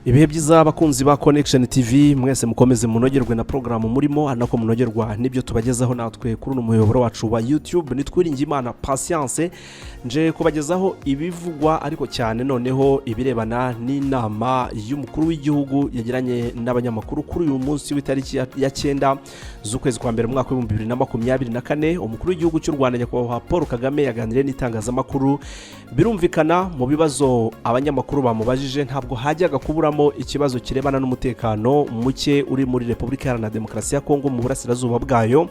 Ibihe byiza abakunzi ba Connection TV mwese mukomeze munogerwe na programu murimo anako munogerwa nibyo tubagezaho natwe kuri uno muyoboro wacu wa YouTube nitwiringi Imana Patience nje kubagezaho ibivugwa ariko cyane noneho ibirebana n'inama y'umukuru w'igihugu yagiranye n'abanyamakuru kuri uyu munsi w'itariki ya 9 z'ukwezi kwa mbere mwaka wa 2024 umukuru w'igihugu cy'u Rwanda nyakubahwa P.Kagame yaganiriye n'itangazamakuru birumvikana mu bibazo abanyamakuru bamubajije ntabwo hajyaga kuburamo ikibazo kirebana n'umutekano muke uri muri Repubulika Iharanira Demokarasi ya Congo mu burasirazuba bwayo.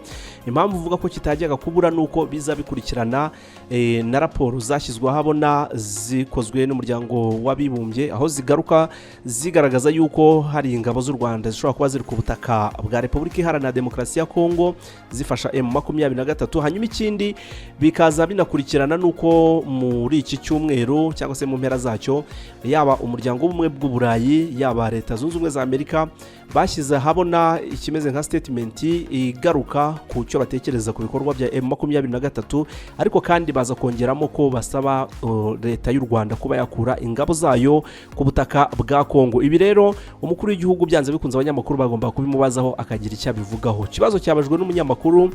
Impamvu uvuga ko kitajyaga kubura nuko biza bikurikirana na raporo zashyizwe habona zikozwe n'umuryango w'Abibumbye aho zigaruka zigaragaza yuko hari ingabo z'u Rwanda zishobora kuba ziri ku butaka bwa Repubulika Iharanira Demokarasi ya Congo zifasha M23. Hanyuma ikindi bikaza binakurikirana nuko muri iki cyumweru cyangwa se mu mpera zacyo yaba umuryango w'ubumwe bw'Uburayi yaba leta zunze ubumwe za Amerika bashyize habona ikimeze nka statement igaruka ku cyo batekereza ku bikorwa bya M23 ariko kandi baza kongeramo ko basaba leta y'u Rwanda kuba yakura ingabo zayo ku butaka bwa Congo. Ibi rero umukuru w'igihugu byanze bikunze abanyamakuru bagomba kubimubazaho akagira icyo abivugaho. Kibazo cyabajwe n'umunyamakuru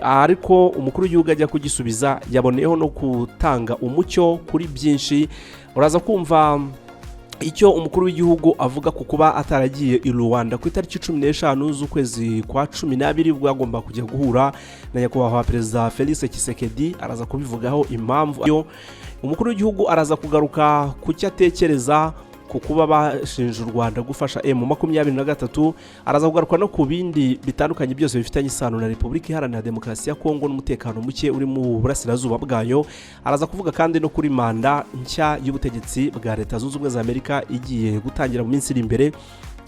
ariko umukuru w'igihugu ajya kugisubiza yaboneyeho no gutanga umucyo kuri byinshi. Uraza kumva icyo umukuru w'igihugu avuga ku kuba ataragiye i Rwanda ku itariki 15 z'ukwezi kwa 12 ubwo agomba kujya guhura na nyakubahwa perezida Felix Tshisekedi. Araza kubivugaho impamvu umukuru w'igihugu araza kugaruka ku cyo atekereza ku kuba bashinja u Rwanda gufasha M23. Araza kugaruka no ku bindi bitandukanye byose bifitanye isano na Repubulika Iharanira Demokarasi ya Congo n'umutekano muke uri mu burasirazuba bwayo. Araza kuvuga kandi no kuri manda nshya y'ubutegetsi bwa leta zunze ubumwe za Amerika igiye gutangira mu minsi iri imbere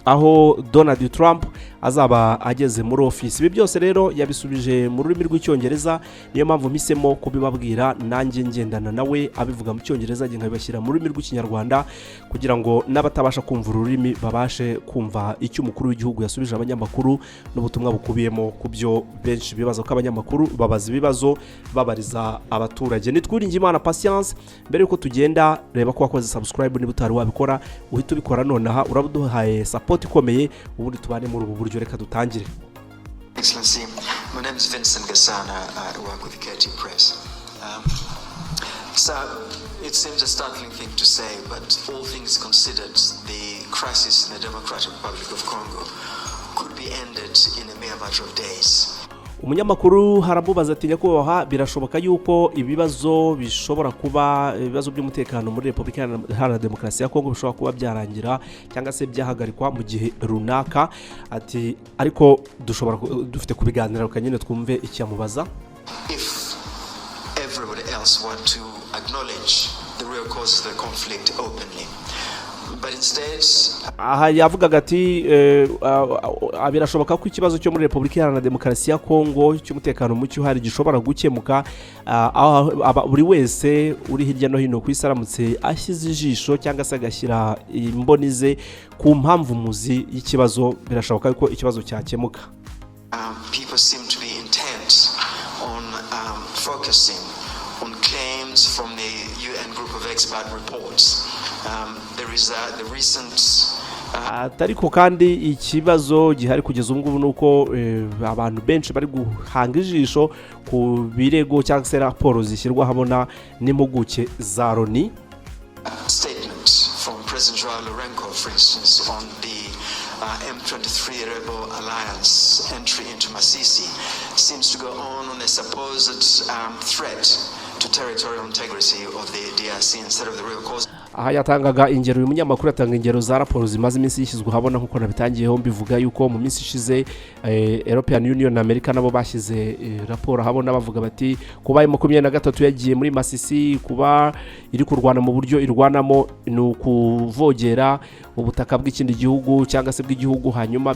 aho Donald Trump azaba ageze muri office. Ibi byose rero yabisubije mu rurimi rw'icyongereza, niyo mpamvu mpisemo kubibabwira nanjye ngendana nawe abivuga mu cyongereza nge nkabashyira mu rurimi rw'ikinyarwanda kugira ngo n'abatabasha kumva ururimi babashe kumva icyo umukuru w'igihugu yasubije abanyamakuru n'ubutumwa bukubiyemo ku byo benshi bibaza ko abanyamakuru babaza ibibazo babariza abaturage. Nitwiringi Imana Patience. Mbere yuko tugenda reba ko wakoze subscribe niba utari wabikora uhita ubikora nonaha urabuduhaye support ikomeye ubundi tubane muri ubu buryo. Reka dutangire. Excellency, my name is Vincent Gasana. I work with the KT Press. So it seems a startling thing to say, but all things considered, the crisis in the Democratic Republic of Congo could be ended in a mere matter of days. Umunyamakuru haramubaza ati nyakubahwa birashoboka yuko ibibazo bishobora kuba ibibazo by'umutekano muri Repubulika Iharanira Demokarasi ya Congo bishobora kuba byarangira cyangwa se byahagarikwa mu gihe runaka. Ati ariko dufite kubiganira ukanyine twumve icyamubaza. If everybody else want to acknowledge the real causes of the conflict openly, but instead yavugaga ati birashoboka ko ikibazo cyo muri Repubulika Iharanira Demokarasi ya Congo cy'umutekano muke uhari gishobora gukemuka buri wese uri hirya no hino ku isi aramutse ashyize ijisho cyangwa se agashyira imbonize ku mpamvu muzi y'ikibazo. Birashoboka ko ikibazo cyakemuka. People seem to be intent on focusing on claims from the UN group of expert reports. There is the recent ariko kandi ikibazo gihari kugeza ubu ngubu nuko abantu benshi bari guhanga ijisho ku birego cyangwa se raporo zishyirwa habona n'impuguke za Loni. Statement from President Joao Lourenco, for instance, on the M23 rebel alliance entry into Masisi seems to go on a supposed threat to territorial integrity of the DRC instead of the real cause. Aha yatangaga ingero uyu munyamakuru atanga ingero za raporo zimaze iminsi yishyizwe habona nkuko nabitangiyeho mbivuga yuko mu minsi ishize European Union na America nabo bashyize raporo habona bavuga bati kuba M23 yagiye muri Masisi kuba iri kurwana mu buryo irwanamo ni ukuvogera ubutaka bw'ikindi gihugu cyangwa se bw'igihugu hanyuma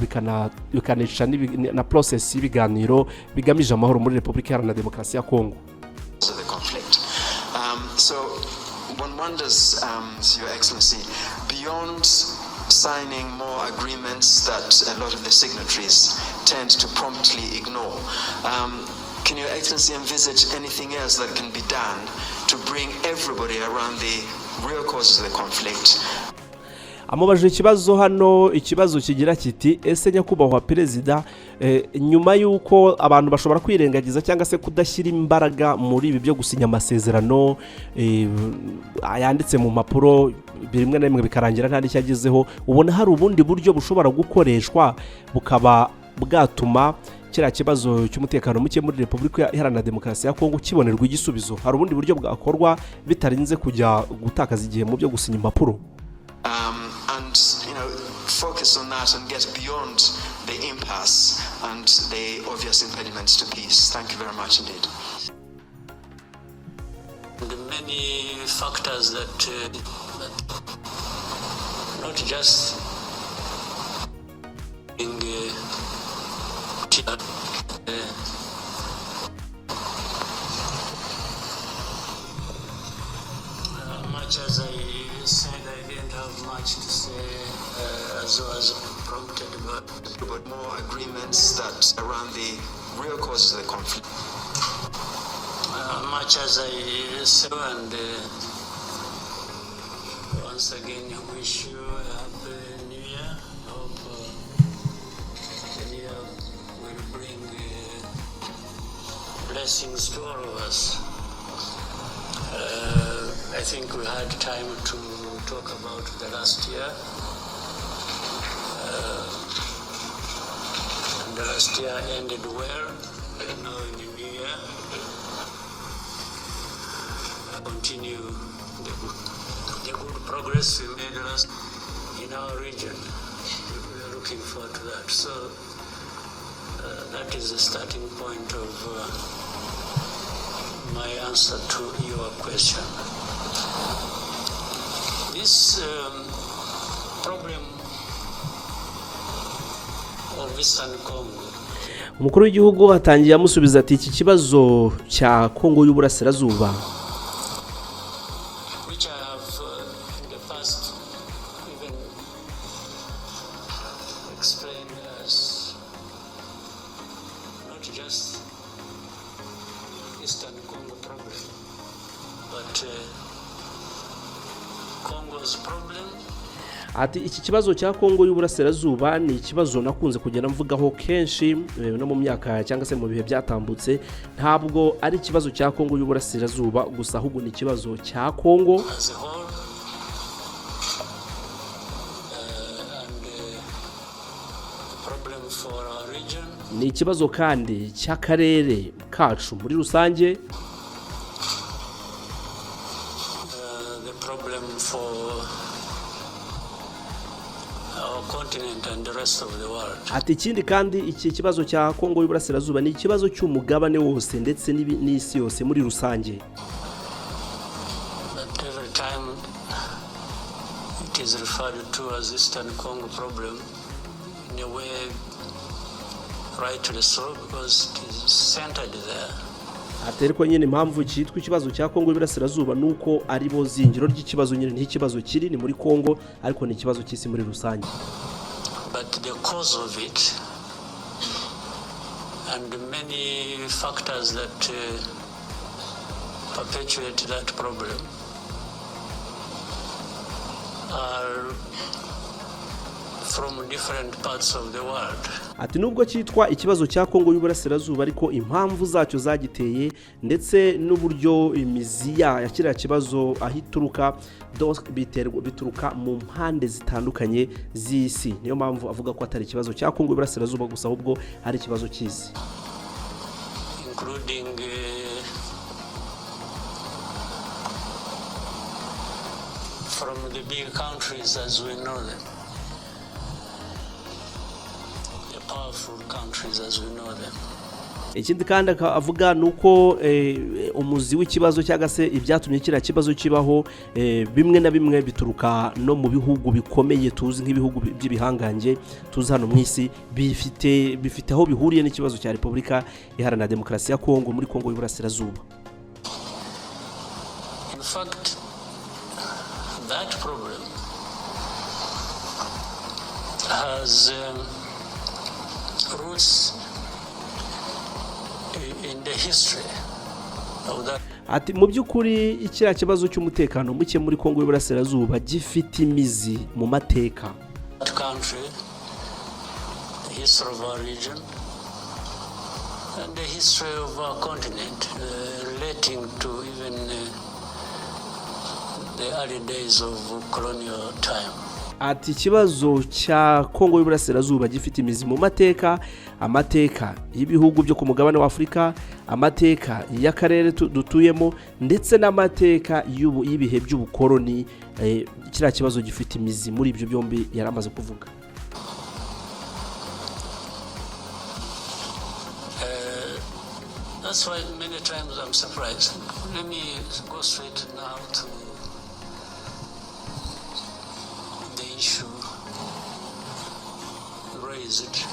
bikanesha na process y'ibiganiro bigamije amahoro muri Repubulika Iharanira Demokarasi ya Congo. So one wonders, Your Excellency, beyond signing more agreements that a lot of the signatories tend to promptly ignore, can Your Excellency envisage anything else that can be done to bring everybody around the real causes of the conflict? amubajije ikibazo hano, ikibazo kigira kiti ese nyakubahwa perezida, nyuma y'uko abantu bashobora kwirengagiza cyangwa se kudashyira imbaraga muri ibi byo gusinya amasezerano yanditse mu mpapuro, bimwe na bimwe bikarangira nta n'icyo agezeho, ubona hari ubundi buryo bushobora gukoreshwa bukaba bwatuma kiriya kibazo cy'umutekano muke muri Repubulika Iharanira Demokarasi ya Kongo kibonerwa igisubizo? Hari ubundi buryo bwakorwa bitarinze kujya gutakaza igihe mu byo gusinya impapuro? And focus on that and get beyond the impasse and the obvious impediments to peace. Thank you very much indeed. The many factors that not just in much as I said, I didn't have much to say as was prompted, but more agreements that around the real causes of the conflict. Much as I said, and once again wish you a happy new year. I hope the new year will bring blessings to all of us. I think we had time to talk about the last year. And the last year ended well. Now in the new year, continue the good progress we made in our region. We are looking forward to that. So that is the starting point of my answer to your question. This problem of Eastern Congo. Umukuru w'igihugu atangiye amusubiza ati iki kibazo cya Kongo y'Uburasirazuba, which I have in the past even explained as not just Eastern Congo problem, but Congo's problem. ati iki kibazo cya Kongo y'Uburasirazuba ni ikibazo nakunze kugenda mvugaho kenshi no mu myaka cyangwa se mu bihe byatambutse. Ntabwo ari ikibazo cya Kongo y'Uburasirazuba gusa, ahubwo ni ikibazo cya Kongo As a whole, and the problem for our region, ni ikibazo kandi cy'akarere kacu muri rusange, the problem for our continent and the rest of the world. ati ikindi kandi iki kibazo cya Kongo y'Uburasirazuba ni ikibazo cy'umugabane wose ndetse n'isi yose muri rusange. But every time it is referred to as Eastern Congo problem, in a way, rightly so, because it is centered there. ati ariko nyine impamvu cyitwa ikibazo cya Kongo y'Uburasirazuba nuko ari bo zingiro ry'ikibazo, nyine n'ikibazo kiri ni muri Kongo, ariko ni ikibazo cy'isi muri rusange. But the cause of it and the many factors that perpetuate that problem are from different parts of the world. ati nubwo cyitwa ikibazo cya Kongo y'Uburasirazuba, ariko impamvu zacyo zagiteye ndetse n'uburyo imizi ya kiriya kibazo aho ituruka bituruka mu mpande zitandukanye z'isi. Niyo mpamvu avuga ko atari ikibazo cya Kongo y'Uburasirazuba gusa, ahubwo ari ikibazo cy'isi, Including from the big countries as we know them, the powerful countries as we know them. ikindi kandi avuga nuko umuzi w'ikibazo cyangwa se ibyatumye kiriya kibazo kibaho bimwe na bimwe bituruka no mu bihugu bikomeye tuzi nk'ibihugu by'ibihangange tuzi hano mu isi, bifite aho bihuriye n'ikibazo cya Repubulika Iharanira Demokarasi ya Kongo muri Kongo y'Uburasirazuba. In fact, that problem has roots in the history of that. ati mu by'ukuri ikiriya kibazo cy'umutekano muke muri Kongo y'Iburasirazuba gifite imizi mu mateka. That country, the history of our region, and the history of our continent, relating to even the early days of colonial time. Ati ikibazo cya Kongo y'Iburasirazuba gifite imizi mu mateka, amateka y'ibihugu byo ku mugabane wa Afurika, amateka y'akarere dutuyemo ndetse n'amateka y'ibihe by'ubukoloni. Kiriya kibazo gifite imizi muri ibyo byombi yaramaze kuvuga. That's why many times I'm surprised. Let me go straight now to the issue raised,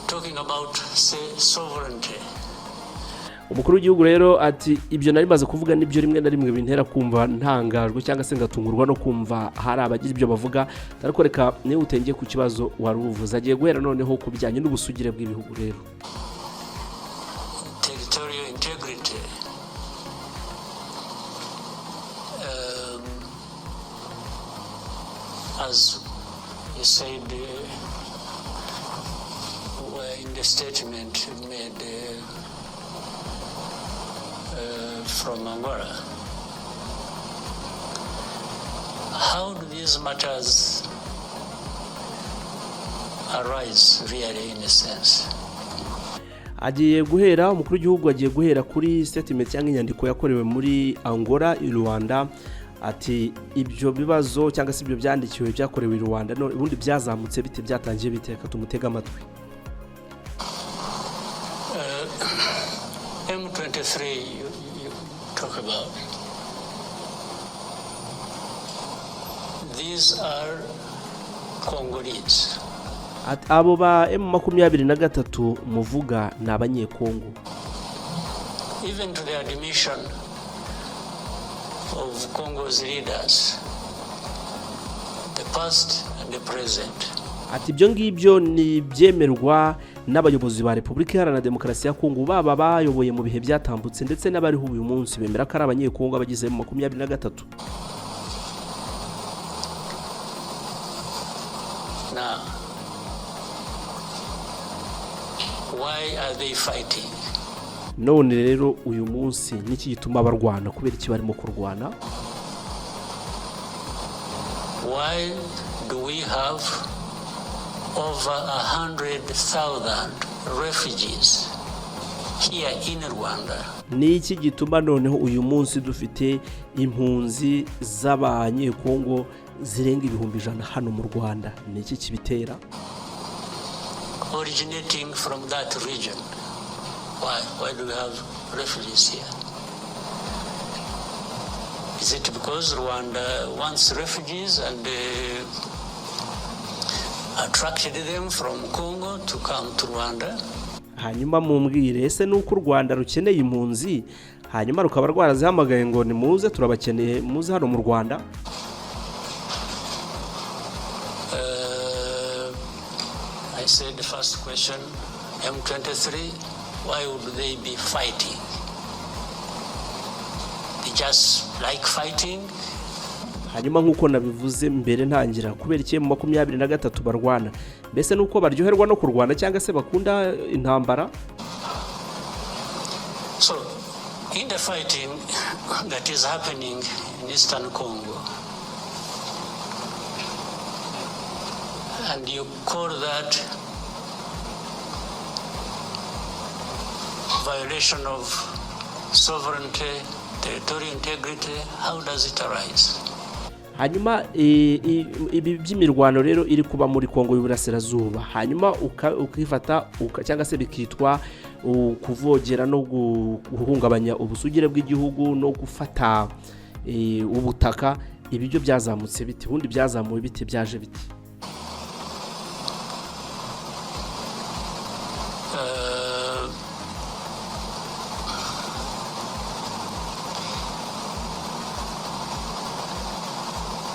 talking about, say, sovereignty. Umukuru w'igihugu rero ati ibyo nari maze kuvuga nibyo rimwe na rimwe bintera kumva ntangajwe cyangwa se ngatungurwa no kumva hari abagize ibyo bavuga. Ariko reka niba utengeye ku kibazo wari uvuze, agiye guhera noneho ku bijyanye n'ubusugire bw'ibihugu rero. Territorial integrity. As you said in the statement made from Angola, how do these matters arise really in a sense? Agiye guhera umukuru w'igihugu agiye guhera kuri statement cyangwa inyandiko yakorewe muri Angola i Rwanda. Ati ibyo bibazo cyangwa se ibyo byandikiwe byakorewe i Rwanda no ubundi byazamutse bite, byatangiye biteka tumutega amatwi. M23 you talk about. These are Congolese. Ati abo ba M23 muvuga ni abanyekongo. Even to the admission of Congo's leaders, the past and the present. Ati ibyo ngibyo ni byemerwa n'abayobozi ba Repubulika Iharanira Demokarasi ya Kongo, baba bayoboye mu bihe byatambutse ndetse n'abariho uyu munsi bemera ko ari abanyekongo abagize mu 23. Now, why are they fighting? None rero uyu munsi niki gituma barwana, kubera iki barimo kurwana? Why do we have over 100,000 refugees here in Rwanda? Niki gituma noneho uyu munsi dufite impunzi z'abanyekongo zirenga 100,000 hano mu Rwanda? Niki kibitera? Originating from that region. Why do we have refugees here? Is it because Rwanda wants refugees and attracted them from Congo to come to Rwanda? Hanyuma mumbwire, ese nuko u Rwanda rukeneye impunzi hanyuma rukaba rwarazihamagaye ngo ni muze turabakeneye muze hano mu Rwanda? I said the first question, M23, why would they be fighting? They just like fighting. Hanyuma nkuko nabivuze mbere ntangira, kubera iki mu 23 barwana? Mbese nuko baryoherwa no kurwana cyangwa se bakunda intambara? So, in the fighting that is happening in Eastern Congo, and you call that violation of sovereignty, territorial integrity, how does it arise? Hanyuma ibi by'imirwano rero iri kuba muri Kongo y'Iburasirazuba, hanyuma ukifata cyangwa se bikitwa kuvogera no guhungabanya ubusugire bw'igihugu no gufata ubutaka. Ibi byo byazamutse biti, ubundi byazamuye biti, byaje biti?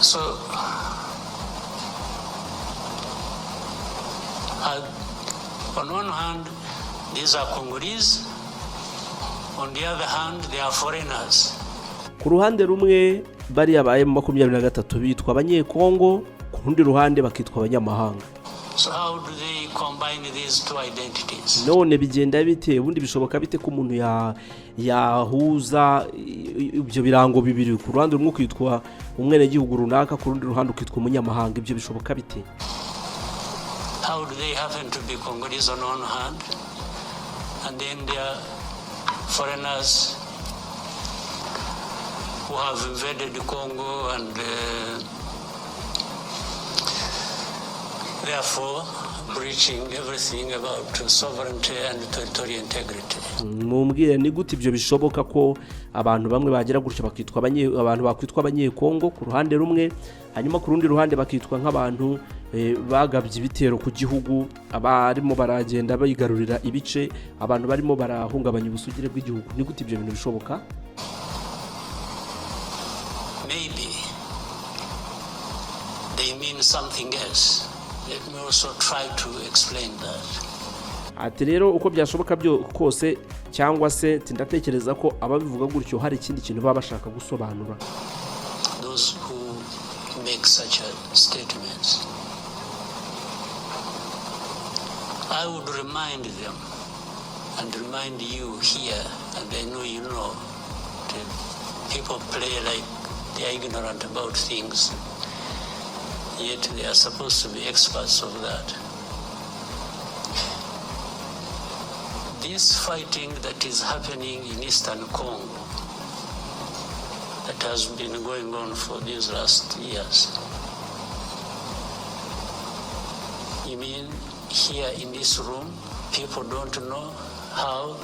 So, on one hand, these are Congolese, On the other hand, they are foreigners. ku ruhande rumwe bariya ba M23 bitwa abanyekongo, ku rundi ruhande bakitwa abanyamahanga. So how do they combine these two identities? None bigenda bite, ubundi bishoboka bite ko umuntu yahuza ibyo birango bibiri, ku ruhande rumwe kwitwa umwenegihugu runaka, ku rundi ruhande ukitwa umunyamahanga, ibyo bishoboka bite? How do they happen to be Congolese on one hand, and then they are foreigners who have invaded Congo and therefore breaching everything about sovereignty and territorial integrity? Mumbwire ni gute ibyo bishoboka ko abantu bamwe bagira gutyo bakitwa abantu bakwitwa abanyekongo ku ruhande rumwe, hanyuma ku rundi ruhande bakitwa nk'abantu bagabye ibitero ku gihugu, abarimo baragenda bayigarurira ibice, abantu barimo barahungabanya ubusugire bw'igihugu. Ni gute ibyo bintu bishoboka? Maybe they mean something else. Let me also try to explain that. Ati rero uko byashoboka byo kose, cyangwa se tindatekereza ko ababivuga gutyo hari ikindi kintu baba bashaka gusobanura. Those who make such statements, I would remind them and remind you here, and I know you know, that people play like they are ignorant about things, yet they are supposed to be experts of that. This fighting that is happening in Eastern Congo, that has been going on for these last years, you mean here in this room, people don't know how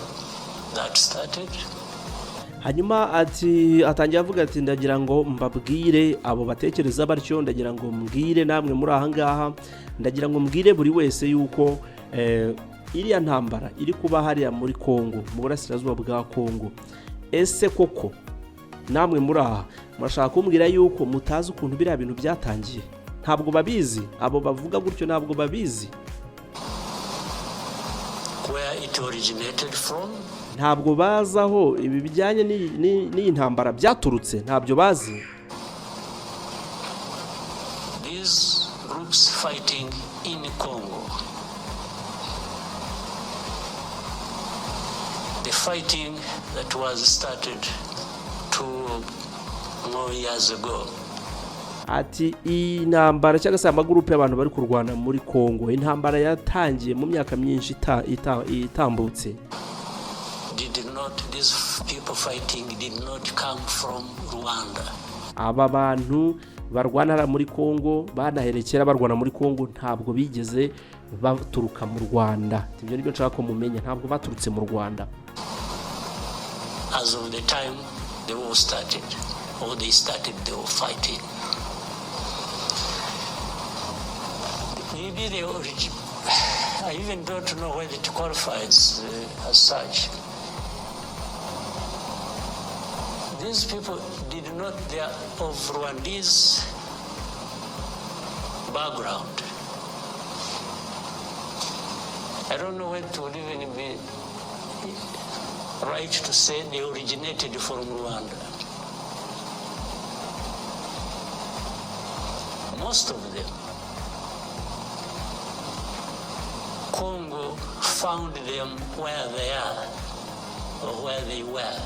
that started? Hanyuma ati atangiye avuga ati ndagira ngo mbabwire abo batekereza batyo, ndagira ngo mbwire namwe muri aha ngaha, ndagira ngo mbwire buri wese yuko iriya ntambara iri kuba hariya muri Congo, mu burasirazuba bwa Congo, ese koko namwe muri aha murashaka kumbwira yuko mutazi ukuntu biriya bintu byatangiye? Ntabwo babizi, abo bavuga gutyo ntabwo babizi. Where it originated from? Ntabwo bazaho ibi bijyanye n'iyi ntambara byaturutse, ntabyo bazi. These groups fighting in Congo, the fighting that was started 2 more years ago. Ati iyi ntambara cyangwa se amagurupe y'abantu bari kurwana muri Congo, intambara yatangiye mu myaka myinshi itambutse. These people fighting did not come from Rwanda. Aba bantu barwana muri Congo, banaherekera barwana muri Congo, ntabwo bigeze baturuka mu Rwanda. Ibyo nibyo nshaka ko mumenya, ntabwo baturutse mu Rwanda. As of the time the war started, or they started the war fighting, maybe the origin, I even don't know whether it qualifies as such. These people did not, they are of Rwandese background. I don't know whether it would even be right to say they originated from Rwanda. Most of them, Congo found them where they are or where they were.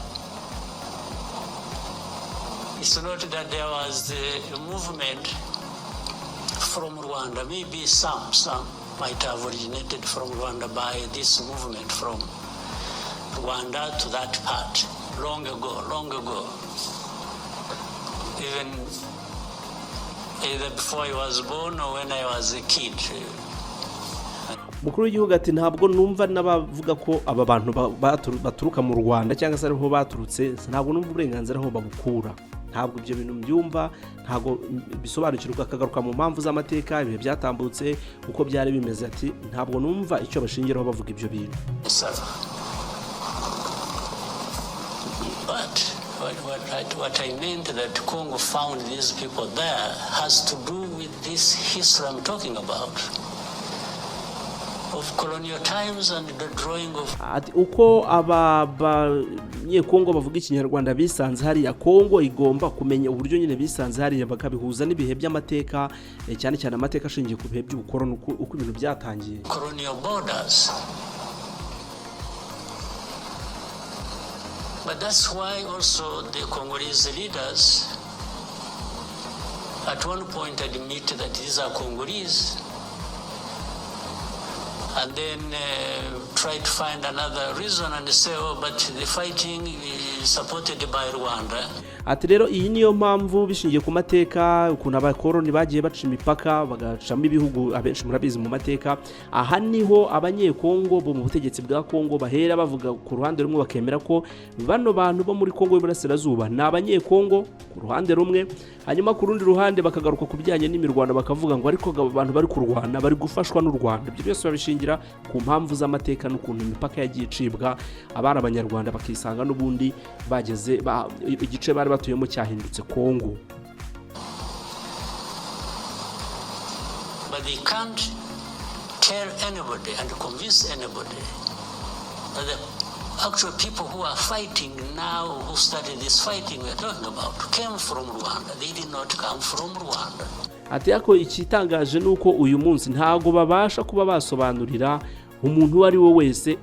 It's not that there was a movement from Rwanda. Maybe some might have originated from Rwanda by this movement from Rwanda to that part long ago. Even either before I was born or when I was a kid. Mukuru w'igihugu ati ntabwo numva n'abavuga ko aba bantu baturuka mu Rwanda cyangwa se ariho baturutse, ntabwo numva uburenganzira aho babukura. Ntabwo ibyo bintu mbyumva, ntabwo bisobanukirwa akagaruka mu mpamvu z'amateka ibihe byatambutse uko byari bimeze. Ati ntabwo numva icyo bashingiraho bavuga ibyo bintu. What I meant that Congo found these people there has to do with this history I'm talking about of colonial times and the drawing of ati uko aba banyekongo bavuga ikinyarwanda bisanze hariya Kongo igomba kumenya uburyo nyine bisanze hariya bakabihuza n'ibihe by'amateka cyane cyane amateka ashingiye ku bihe by'ubukoroni uko ibintu byatangiye colonial borders. But that's why also the Congolese leaders at one point admit that these are Congolese and then try to find another reason and say, oh, but the fighting is supported by Rwanda. ati rero iyi niyo mpamvu bishingiye ku mateka ukuntu abakoroni bagiye baca imipaka bagacamo ibihugu abenshi murabizi mu mateka aha niho abanyekongo bo mu butegetsi bwa Kongo bahera bavuga ku ruhande rumwe bakemera ko bano bantu bo muri Kongo y'Iburasirazuba ni abanyekongo ku ruhande rumwe hanyuma ku rundi ruhande bakagaruka ku bijyanye n'imirwano bakavuga ngo ariko abantu bari kurwana bari gufashwa n'u Rwanda. Ibyo byose babishingira ku mpamvu z'amateka n'ukuntu imipaka yagiye icibwa abari abanyarwanda bakisanga n'ubundi bageze igice bari batuyemo cyahindutse Kongo. But they can't tell anybody and convince anybody that the actual people who are fighting now, who started this fighting we're talking about, came from Rwanda. They did not come from Rwanda. Ati ako ikitangaje nuko uyu munsi ntago babasha kuba basobanurira umuntu wari we wese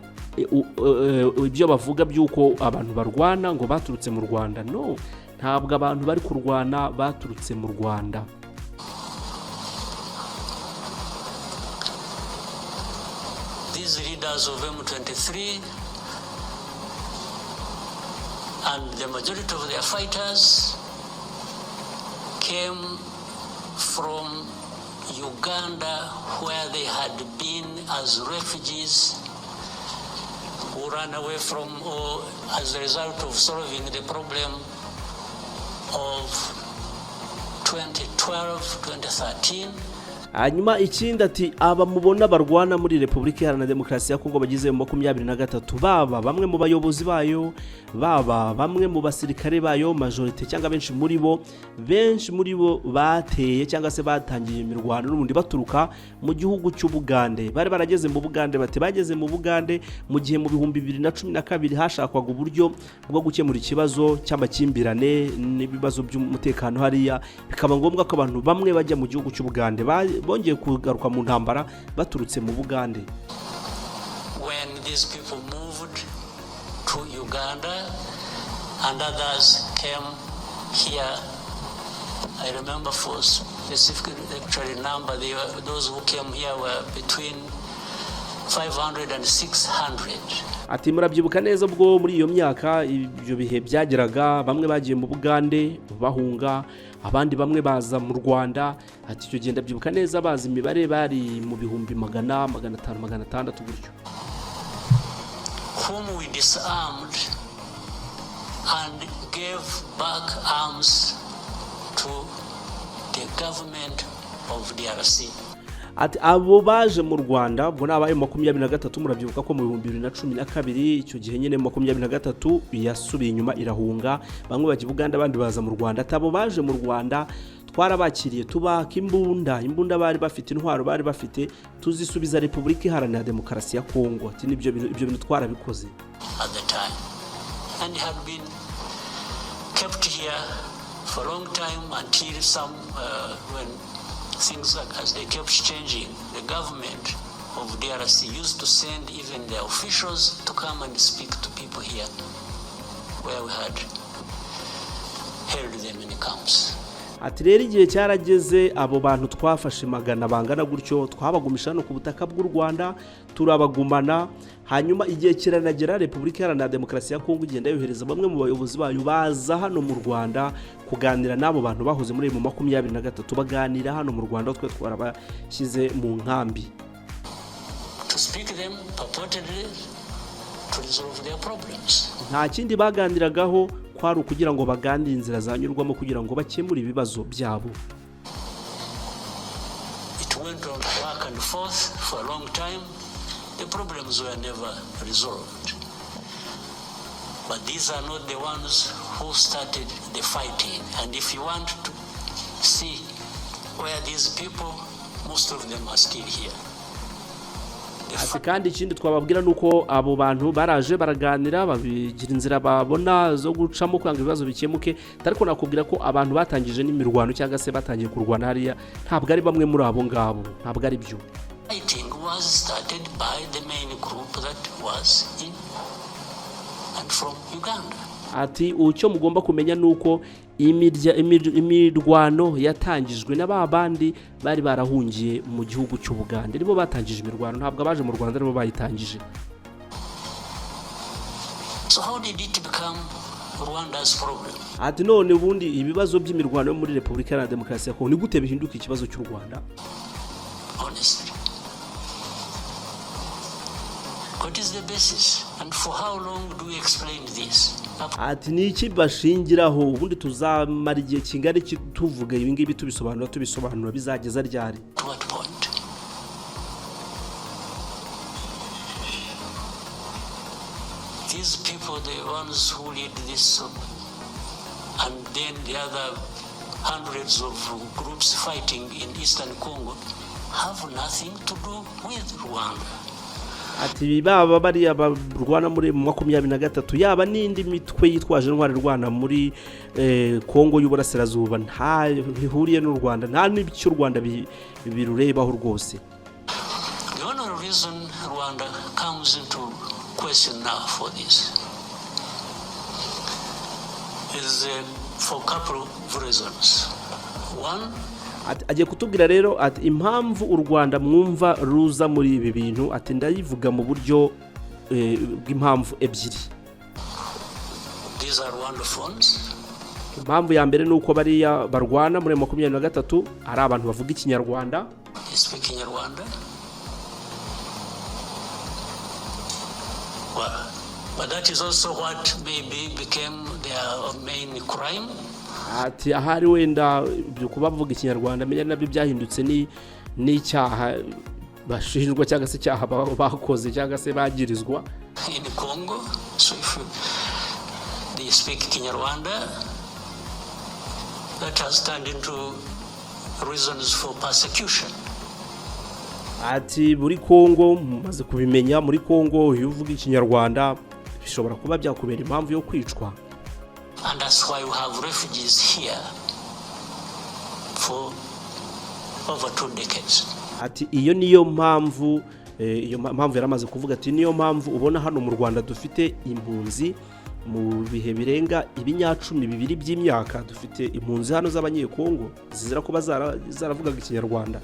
ibyo bavuga byuko abantu barwana ngo baturutse mu Rwanda. No, ntabwo abantu bari kurwana baturutse mu Rwanda. These leaders of M23 and the majority of their fighters came from Uganda, where they had been as refugees who ran away from, or as a result of solving the problem of 2012, 2013. Hanyuma ikindi ati aba mubona barwana muri Repubulika Iharanira Demokarasi ya Kongo bagize mu 23 baba bamwe mu bayobozi bayo baba bamwe mu basirikare bayo majorite cyangwa benshi muri bo bateye cyangwa se batangiye imirwano n'ubundi baturuka mu gihugu cy'Ubugande. Bari barageze mu Bugande bageze mu Bugande mu gihe mu 2012 hashakwaga uburyo bwo gukemura ikibazo cy'amakimbirane n'ibibazo by'umutekano hariya bikaba ngombwa ko abantu bamwe bajya mu gihugu cy'Ubugande bongeye kugaruka mu ntambara baturutse mu Bugande. When these people moved to Uganda and others came here, I remember for specific actually number, those who came here were between 500 and 600. Ati murabyibuka neza ubwo muri iyo myaka ibyo bihe byageraga bamwe bagiye mu Bugande bahunga abandi bamwe baza mu Rwanda. Ati icyo genda byibuka neza bazi imibare bari mu bihumbi 100, 500, 600 gutyo. Whom we disarmed and gave back arms to the government of DRC. Ati abo baje mu Rwanda ubwo nabaye 23 murabyibuka ko mu 2012 icyo gihe nyine 23 yasubiye inyuma irahunga bamwe bajya Buganda abandi baza mu Rwanda. Atabo baje mu Rwanda twarabakiriye tubaka imbunda bari bafite intwaro bari bafite tuzisubiza Repubulika Iharanira Demokarasi ya Kongo. Ati ibyo bintu twarabikoze at the time and had been kept here for a long time until some when things as they kept changing, the government of DRC used to send even their officials to come and speak to people here where we had held them in the camps. Ati rero igihe cyarageze abo bantu twafashe magana bangana gutyo twabagumisha no ku butaka bw'u Rwanda turabagumana. Hanyuma igihe kiranagera Repubulika Iharanira Demokarasi ya Kongo igenda yohereza bamwe mu bayobozi bayo baza hano mu Rwanda kuganira n'abo bantu bahoze muri mu 23 baganira hano mu Rwanda twe twarabashyize mu nkambi to speak them purportedly to resolve their problems. Nta kindi baganiragaho kwari ukugira ngo baganire inzira zanyurwamo kugira ngo bakemure ibibazo byabo. It went on back and forth for a long time. The problems were never resolved. But these are not the ones who started the fighting. And if you want to see where these people, most of them are still here. ati kandi ikindi twababwira nuko abo bantu baraje baraganira babigira inzira babona zo gucamo kwanga ibibazo bikemuke ariko nakubwira ko abantu batangije n'imirwano cyangwa se batangiye kurwana hariya ntabwo ari bamwe muri abo ngabo ntabwo ari byo. Fighting was started by the main group that was in and from Uganda. Ati ucyo mugomba kumenya nuko imirwano yatangijwe n'ababandi bari barahungiye mu gihugu cy'u Buganda nibo batangije imirwano ntabwo abaje mu Rwanda nibo bayitangije. So how did it become Rwanda's problem? Ati none ubundi ibibazo by'imirwano yo muri Repubulika Iharanira Demokarasi ya Kongo ni gute bihinduka ikibazo cy'u Rwanda? Honestly, what is the basis and for how long do we explain this? Ati ni iki bashingiraho ubundi tuzamara igihe kingana iki tuvuga ibi ngibi tubisobanura bizageza ryari? To what point? These people, the ones who lead this, and then the other hundreds of groups fighting in Eastern Congo, have nothing to do with Rwanda. Ati baba bari abarwana muri 23 yaba n'indi mitwe yitwaje intwari rwana muri Congo y'uburasirazuba nta bihuriye n'u Rwanda nta n'icyo Rwanda birurebaho rwose. The only reason Rwanda comes into question now for this is for a couple of reasons. One, agiye kutubwira rero ati impamvu u Rwanda mwumva ruza muri ibi bintu ati ndayivuga mu buryo bw'impamvu ebyiri. These are Rwanda funds. Impamvu ya mbere nuko bari barwana muri 23 ari abantu bavuga ikinyarwanda. Speaking Rwanda. Well, but that is also what maybe became their main crime. Ati ahari wenda kuba bavuga ikinyarwanda menya nabyo byahindutse n'icyaha bashinjwa cyangwa se cyaha bakoze cyangwa se bagirizwa. In Congo, so if they speak Kinyarwanda, that has turned into reasons for persecution. Ati muri Congo mumaze kubimenya muri Congo iyo uvuga ikinyarwanda bishobora kuba byakubera impamvu yo kwicwa. And that's why we have refugees here for over 2 decades. Ati iyo niyo mpamvu yaramaze kuvuga ati niyo mpamvu ubona hano mu Rwanda dufite impunzi mu bihe birenga ibinyacumi bibiri by'imyaka dufite impunzi hano z'abanyekongo zizira kuba zaravugaga ikinyarwanda.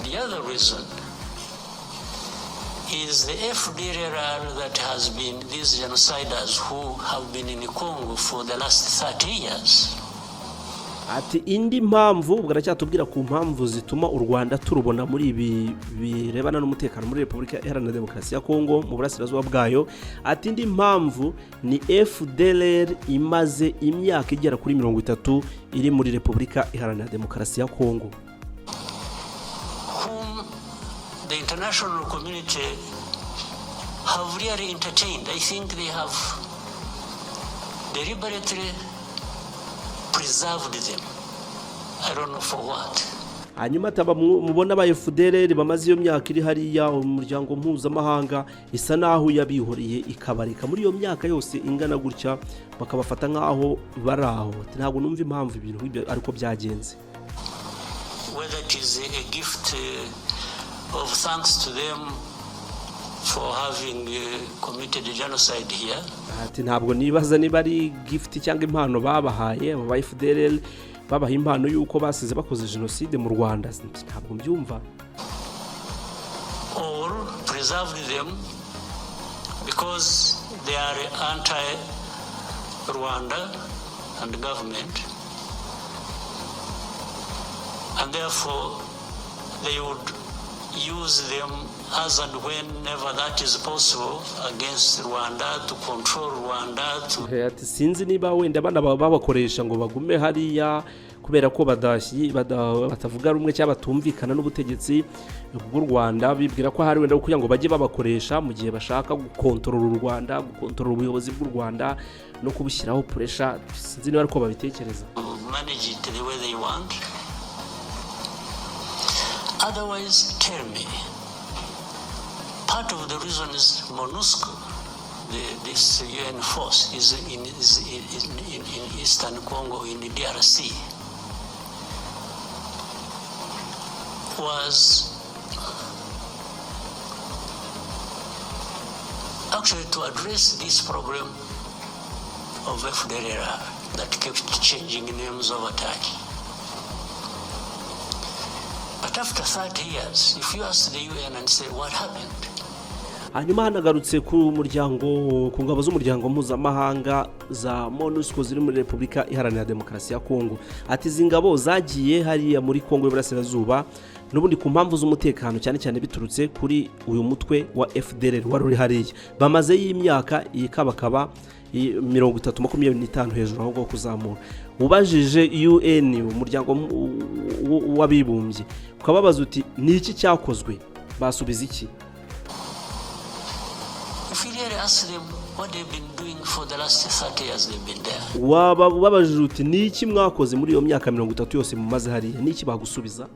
The other reason is the FDLR that has been these genociders who have been in Congo for the last 30 years. Ati indi mpamvu bwaracyatubwira ku mpamvu zituma u Rwanda turubona muri ibi birebana n'umutekano muri Repubulika Iharanira Demokarasi ya Kongo mu burasirazuba bwayo. Ati indi mpamvu ni FDLR imaze imyaka igera kuri 30 iri muri Repubulika Iharanira Demokarasi ya Kongo. The international community have really entertained. I think they have deliberately preserved them. I don't know for what. Hanyuma mubona ba FDLR bamaze iyo myaka iri hariya umuryango mpuzamahanga isa naho yabihoreye ikabarika muri iyo myaka yose ingana gutya bakabafata nkaho baraho. Ntabwo numva impamvu ibintu ibyo ariko byagenze. Whether it is a gift of thanks to them for having committed genocide here. Ati ntabwo nibaza niba ari gift cyangwa impano babahaye aba FDLR babaha impano yuko basize bakoze genocide mu Rwanda ntabwo mbyumva. Or preserved them because they are anti-Rwanda and the government, and therefore they would use them as and whenever that is possible against Rwanda, to control Rwanda, to ati sinzi niba wenda bana babakoresha ngo bagume hariya kubera ko batavuga rumwe cyangwa batumvikana n'ubutegetsi bw'u Rwanda bibwira ko hari wenda kugira ngo bajye babakoresha mu gihe bashaka gukontorora u Rwanda, gukontorora ubuyobozi bw'u Rwanda no kubishyiraho pressure. Sinzi niba ariko babitekereza. manage it the way they want. Otherwise, tell me. Part of the reason is MONUSCO, this UN force, is in Eastern Congo, in the DRC, was actually to address this problem of FDLR that kept changing names over time. But after 30 years, if you ask the UN and say, what happened? hanyuma hanagarutse ku ngabo z'umuryango mpuzamahanga za MONUSCO ziri muri Repubulika Iharanira Demokarasi ya Kongo. Ati izi ngabo zagiye hariya muri Kongo y'Iburasirazuba n'ubundi ku mpamvu z'umutekano cyane cyane biturutse kuri uyu mutwe wa FDLR wari uri hariya. Bamaze y'imyaka ikabakaba 30-25 hejuru aho kuzamura. Ubajije UN umuryango w'abibumbye ukababaza uti ni iki cyakozwe, basubiza iki? If you really ask them what they've been doing for the last 30 years they've been there. Wababajije uti ni iki mwakoze muri iyo myaka 30 yose mumaze hariya, ni iki bagusubiza?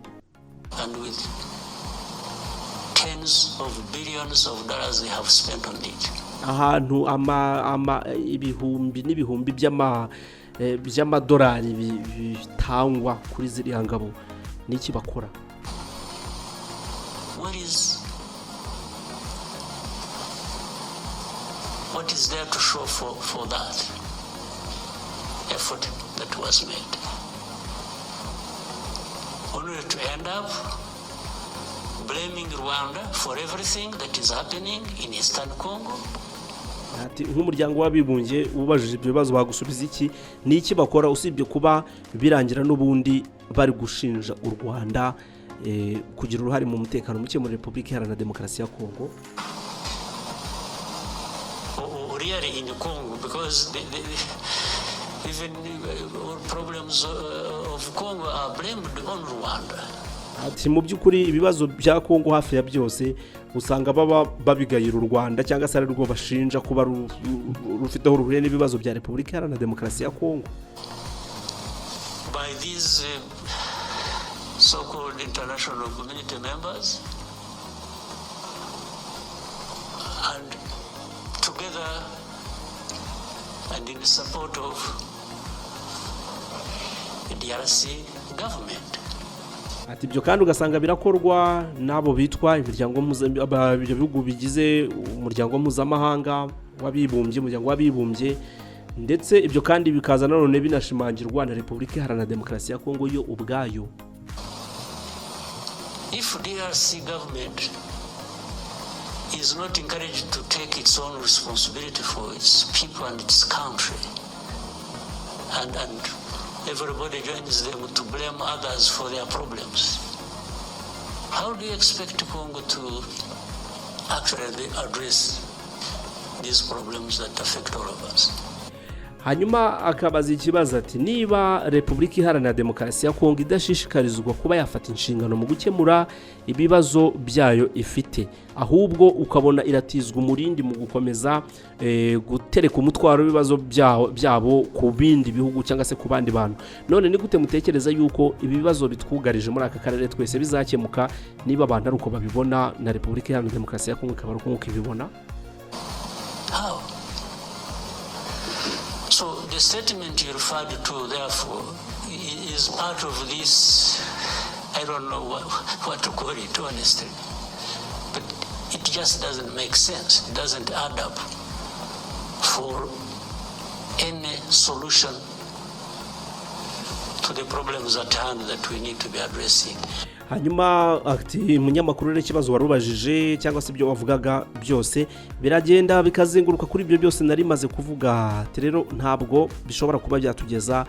And with tens of billions of dollars they have spent on it. Ahantu ibihumbi n'ibihumbi by'amadolari bitangwa kuri ziriya ngabo, ni iki bakora? What is there to show for that effort that was made? Only to end up blaming Rwanda for everything that is happening in Eastern Congo. Ati nk'umuryango w'abibumbye ubajije ibyo bibazo bagusubiza iki, ni iki bakora usibye kuba birangira n'ubundi bari gushinja u Rwanda kugira uruhare mu mutekano muke muri Repubulika Iharanira Demokarasi ya Kongo? Really in Congo, because even problems of Congo are blamed on Rwanda. Ati mu by'ukuri ibibazo bya Kongo hafi ya byose usanga baba babigayira u Rwanda cyangwa se ari rwo bashinja kuba rufiteho uruhure n'ibibazo bya Repubulika Iharanira Demokarasi ya Kongo. By these so-called international community members, and together and in support of the DRC government. Ati ibyo kandi ugasanga birakorwa nabo bitwa imiryango bihugu bigize umuryango mpuzamahanga w'abibumbye, umuryango w'abibumbye, ndetse ibyo kandi bikaza nanone binashimangirwa na Repubulika Iharanira Demokarasi ya Kongo yo ubwayo. If DRC government is not encouraged to take its own responsibility for its people and its country, and everybody joins them to blame others for their problems, how do you expect Congo to actually address these problems that affect all of us? Hanyuma akabaza ikibazo ati niba Repubulika Iharanira Demokarasi ya Kongo idashishikarizwa kuba yafata inshingano mu gukemura ibibazo byayo ifite, ahubwo ukabona iratizwa umurindi mu gukomeza gutereka umutwaro w'ibibazo byabo ku bindi bihugu cyangwa se ku bandi bantu, none ni gute mutekereza yuko ibi bibazo bitwugarije muri aka karere twese bizakemuka niba abantu ari uko babibona na Repubulika Iharanira Demokarasi ya Kongo ikaba ari uko ibibona? So the statement you referred to, therefore, is part of this, I don't know what to call it, honestly. But it just doesn't make sense. It doesn't add up for any solution to the problems at hand that we need to be addressing. Hanyuma ati munyamakuru rero ikibazo warubajije cyangwa se ibyo wavugaga byose biragenda bikazenguruka kuri ibyo byose nari maze kuvuga. Rero ntabwo bishobora kuba byatugeza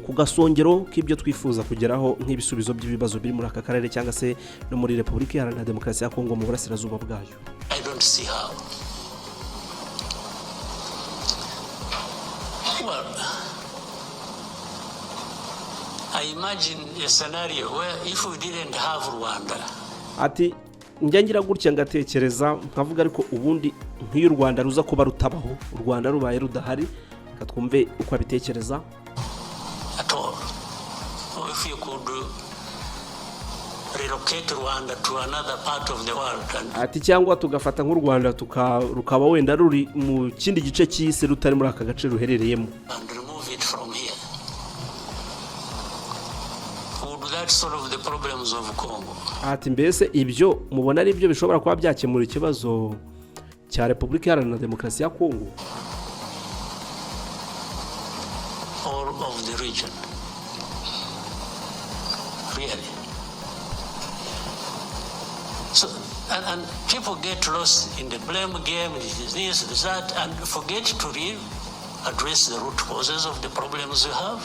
ku gasongero k'ibyo twifuza kugeraho nk'ibisubizo by'ibibazo biri muri aka karere cyangwa se no muri Repubulika Iharanira Demokarasi ya Kongo mu burasirazuba bwayo. I don't see how. Well, I imagine a scenario where if we didn't have Rwanda. Ati njyangira gutya ngatekereza nkavuga ariko ubundi nk'iyo Rwanda ruza kuba rutabaho, u Rwanda rubaye rudahari, katwumve uko abitekereza. At all. relocate Rwanda to another part of the world ati cyangwa tugafata nk'u Rwanda rukaba wenda ruri mu kindi gice cy'isi rutari muri aka gace ruherereyemo and remove it from here. Would that solve the problems of Congo? ati mbese ibyo mubona ari byo bishobora kuba byakemura ikibazo cya Repubulika Iharanira Demokarasi ya Congo Or of the region? Really? So, and people get lost in the blame game, this, that, and forget to really address the root causes of the problems we have.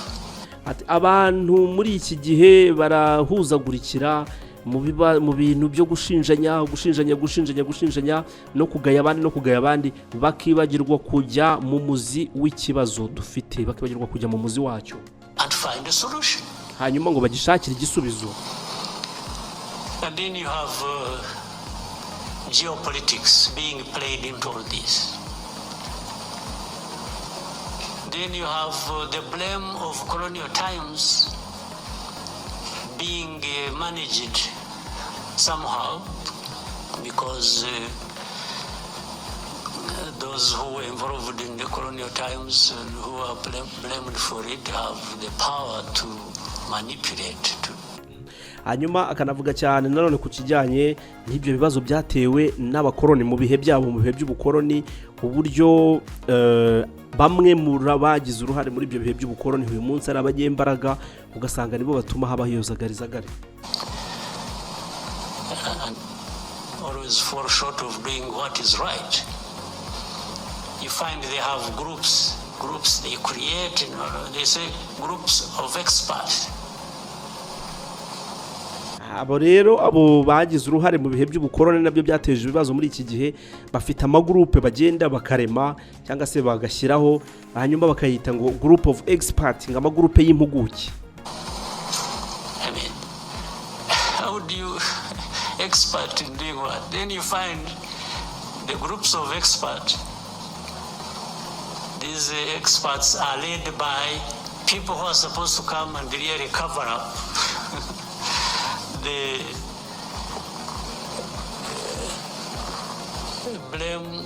ati abantu muri iki gihe barahuzagurikira mu bintu byo gushinjanya no kugaya abandi bakibagirwa kujya mu muzi w'ikibazo dufite bakibagirwa kujya mu muzi wacyo And find a solution. hanyuma ngo bagishakire igisubizo. And then you have geopolitics being played into all this. Then you have the blame of colonial times being managed somehow because those who were involved in the colonial times and who are blamed for it have the power to manipulate. Hanyuma akanavuga cyane nanone ku kijyanye n'ibyo bibazo byatewe n'abakoroni mu bihe byabo mu bihe by'ubukoroni uburyo bamwe muri abagize uruhare muri ibyo bihe by'ubukoroni uyu munsi ari abanyembaraga ugasanga nibo batuma habaho iyo zagarizagari. Always fall short of doing what is right. You find they have groups they create, they say groups of experts. Abo rero abo bagize uruhare mu bihe by'ubukoroni nabyo byateje ibibazo muri iki gihe bafite amagroupe bagenda bakarema cyangwa se bagashyiraho hanyuma bakayita ngo group of experts ngo amagroupe y'impuguke. I mean, how do you expert in doing what? Then you find the groups of experts. These experts are led by people who are supposed to come and really cover up the blame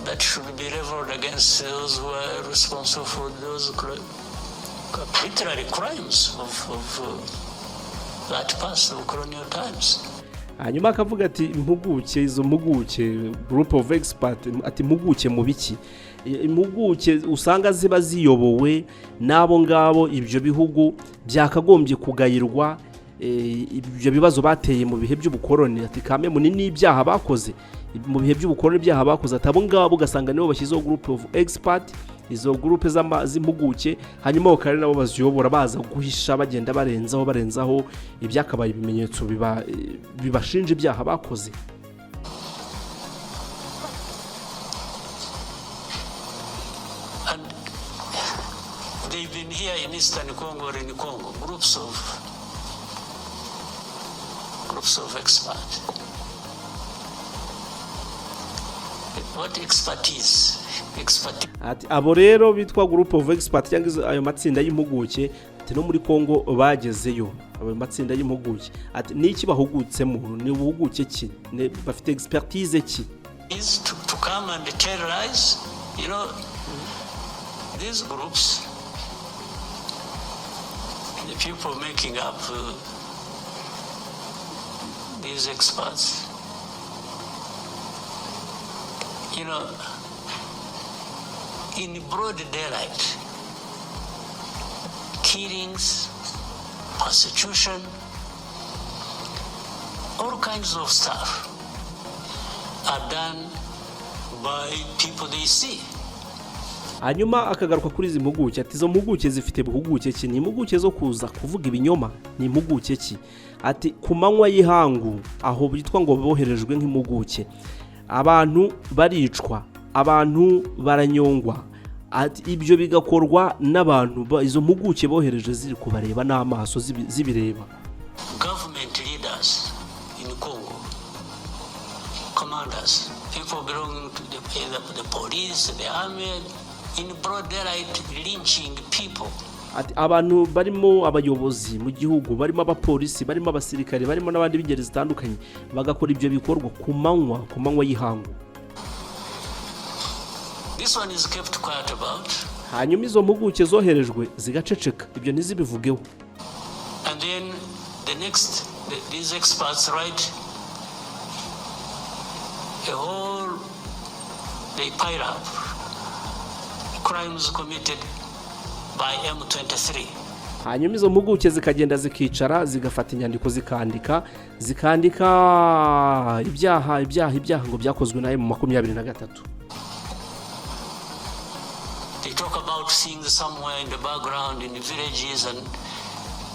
that should be leveled against those who are responsible for those literary crimes of that past of colonial times. Hanyuma akavuga ati impuguke izo mpuguke group of experts ati impuguke mu biki impuguke usanga ziba ziyobowe nabo ngabo ibyo bihugu byakagombye kugayirwa ibyo bibazo bateye mu bihe by'ubukoroni ati kame munini ibyaha bakoze mu bihe by'ubukoroni ibyaha bakoze atabo ngabo ugasanga nibo bashyizeho group of experts izo groupe z'impuguke hanyuma bakari nabo baziyobora baza guhisha bagenda barenzaho ibyakabaye ibimenyetso bibashinja ibyaha bakoze. And they've been here in Eastern Congo or in Congo, groups of experts. What expertise? Ati abo rero bitwa group of experts cyangwa ayo matsinda y'impuguke ati no muri Congo bagezeyo abo matsinda y'impuguke ati niki bahugutsemo ni ubuhuguke ki bafite expertise ki is to come and terrorize, you know, these groups, the people making up these experts, you know, in broad daylight, killings, persecution, all kinds of stuff are done by people they see. Hanyuma akagaruka kuri izi mpuguke ati izo mpuguke zifite buhuguke ki ni impuguke zo kuza kuvuga ibinyoma ni impuguke ki ati ku manywa y'ihangu aho bitwa ngo boherejwe nk'impuguke abantu baricwa abantu baranyongwa ati ibyo bigakorwa n'abantu izo mpuguke bohereje ziri kubareba n'amaso zibireba. Government leaders in Congo, commanders, people belonging to the police, the army, in broad daylight lynching people ati abantu barimo abayobozi mu gihugu, barimo abapolisi, barimo abasirikare, barimo n'abandi b'ingeri zitandukanye bagakora ibyo bikorwa ku manywa y'ihangu. This one is kept quiet about. Hanyuma izo mpuguke zoherejwe zigaceceka, ibyo ntizibivugeho. And then these experts write they pile up crimes committed by M23. Hanyuma izo mpuguke zikagenda zikicara zigafata inyandiko zikandika ibyaha ngo byakozwe na M23. They talk about things somewhere in the background in the villages, and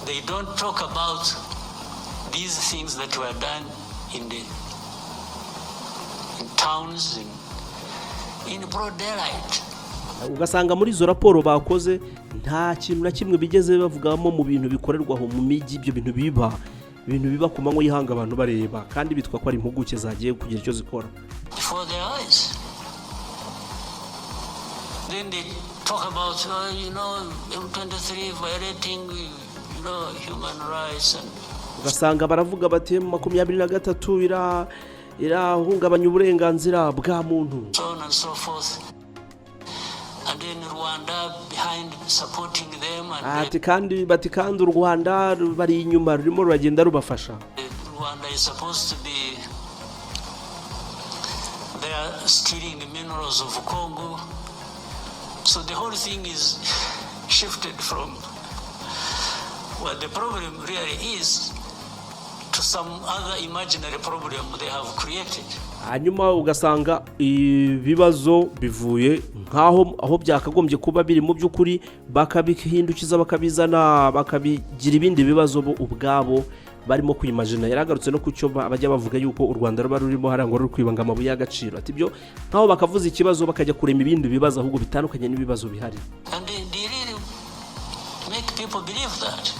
they don't talk about these things that were done in towns in broad daylight. Ugasanga muri izo raporo bakoze nta kintu na kimwe bigeze bavugamo mu bintu bikorerwaho mu mijyi, ibyo bintu biba ku manywa y'ihanga abantu bareba, kandi bitwa ko ari impuguke zagiye kugira icyo zikora. Before their eyes. Then they talk about, M23 violating, human rights. Ugasanga baravuga bati 23 irahungabanya uburenganzira bwa muntu. So on and so forth. And then Rwanda behind supporting them. Ati kandi u Rwanda bari inyuma rurimo ruragenda rubafasha. Rwanda is supposed to be there stealing the minerals of Congo. So the whole thing is shifted from what the problem really is to some other imaginary problem they have created. Hanyuma ugasanga ibibazo bivuye aho byakagombye kuba biri mu by'ukuri bakabihindukiza bakabizana bakabigira ibindi bibazo bo ubwabo barimo kwimagina. Yaragarutse no kucyo bajya bavuga yuko u Rwanda ruba rurimo harangwa ruri kwibanga amabuye y'agaciro, ati byo nkaho bakavuza ikibazo bakajya kurema ibindi bibazo ahubwo bitandukanye n'ibibazo bihari. And they really make people believe that.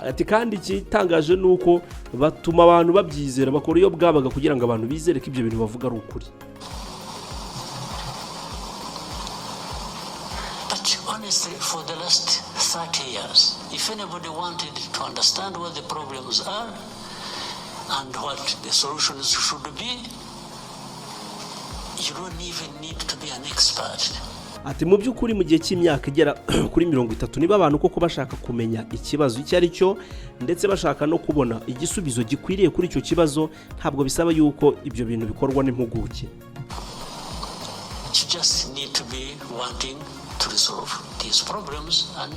Ati kandi ikitangaje nuko batuma abantu babyizera, bakora iyo bwabaga kugira ngo abantu bizere ko ibyo bintu bavuga ari ukuri. But honestly, for the last 30 years, if anybody wanted to understand what the problems are and what the solutions should be, you don't even need to be an expert. Ati mu by'ukuri mu gihe cy'imyaka igera kuri 30 niba abantu koko bashaka kumenya ikibazo icyo ari cyo ndetse bashaka no kubona igisubizo gikwiriye kuri icyo kibazo, ntabwo bisaba yuko ibyo bintu bikorwa n'impuguke. You just need to be wanting to resolve these problems and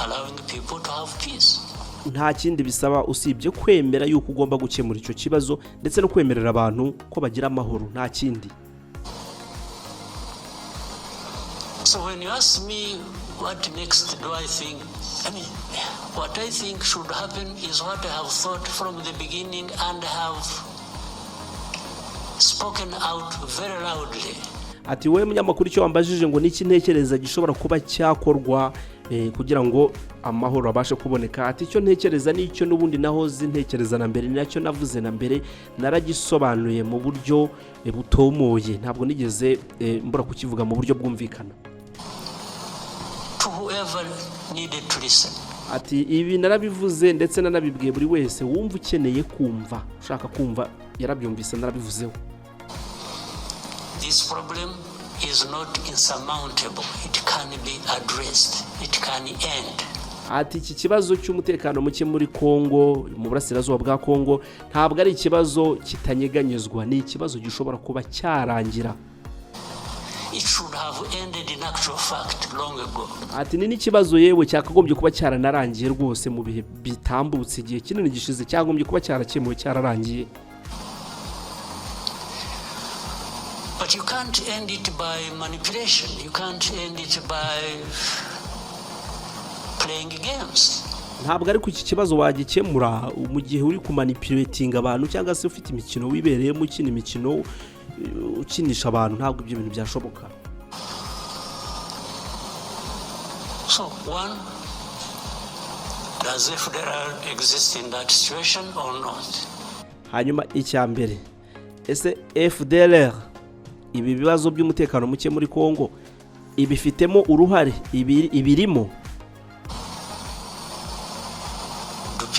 allowing people to have peace. Nta kindi bisaba usibye kwemera yuko ugomba gukemura icyo kibazo ndetse no kwemerera abantu ko bagira amahoro, nta kindi. So when you ask me what next do I think, what I think should happen is what I have thought from the beginning and have spoken out very loudly. Ati we munyamakuru icyo wambajije ngo niki ntekereza gishobora kuba cyakorwa kugira ngo amahoro abashe kuboneka. Ati icyo ntekereza n'icyo n'ubundi naho zintekereza na mbere, nacyo navuze na mbere, naragisobanuye mu buryo butomoye, ntabwo nigeze mbura kukivuga mu buryo bwumvikana. To whoever needed to listen. Ati ibi narabivuze ndetse nanabibwiye buri wese wumva ukeneye kumva, ushaka kumva yarabyumvise narabivuzeho. This problem is not insurmountable. It can be addressed. It can end. Ati iki kibazo cy'umutekano muke muri Congo, mu burasirazuba bwa Congo, ntabwo ari ikibazo kitanyeganyezwa, ni ikibazo gishobora kuba cyarangira. It should have ended in actual fact long ago. Ati ni n'ikibazo yewe cyakagombye kuba cyaranarangiye rwose mu bihe bitambutse, igihe kinini gishize cyagombye kuba cyarakemuwe cyararangiye. But you can't end it by manipulation. You can't end it by playing games. Ntabwo ariko iki kibazo wagikemura mu gihe uri kumanipulating abantu cyangwa se ufite imikino wibereyemo, ukina imikino ukinisha abantu, ntabwo ibyo bintu byashoboka. So one, does FDLR exist in that situation or not? Hanyuma icya mbere, ese FDLR ibi bibazo by'umutekano muke muri Congo ibifitemo uruhare, ibirimo?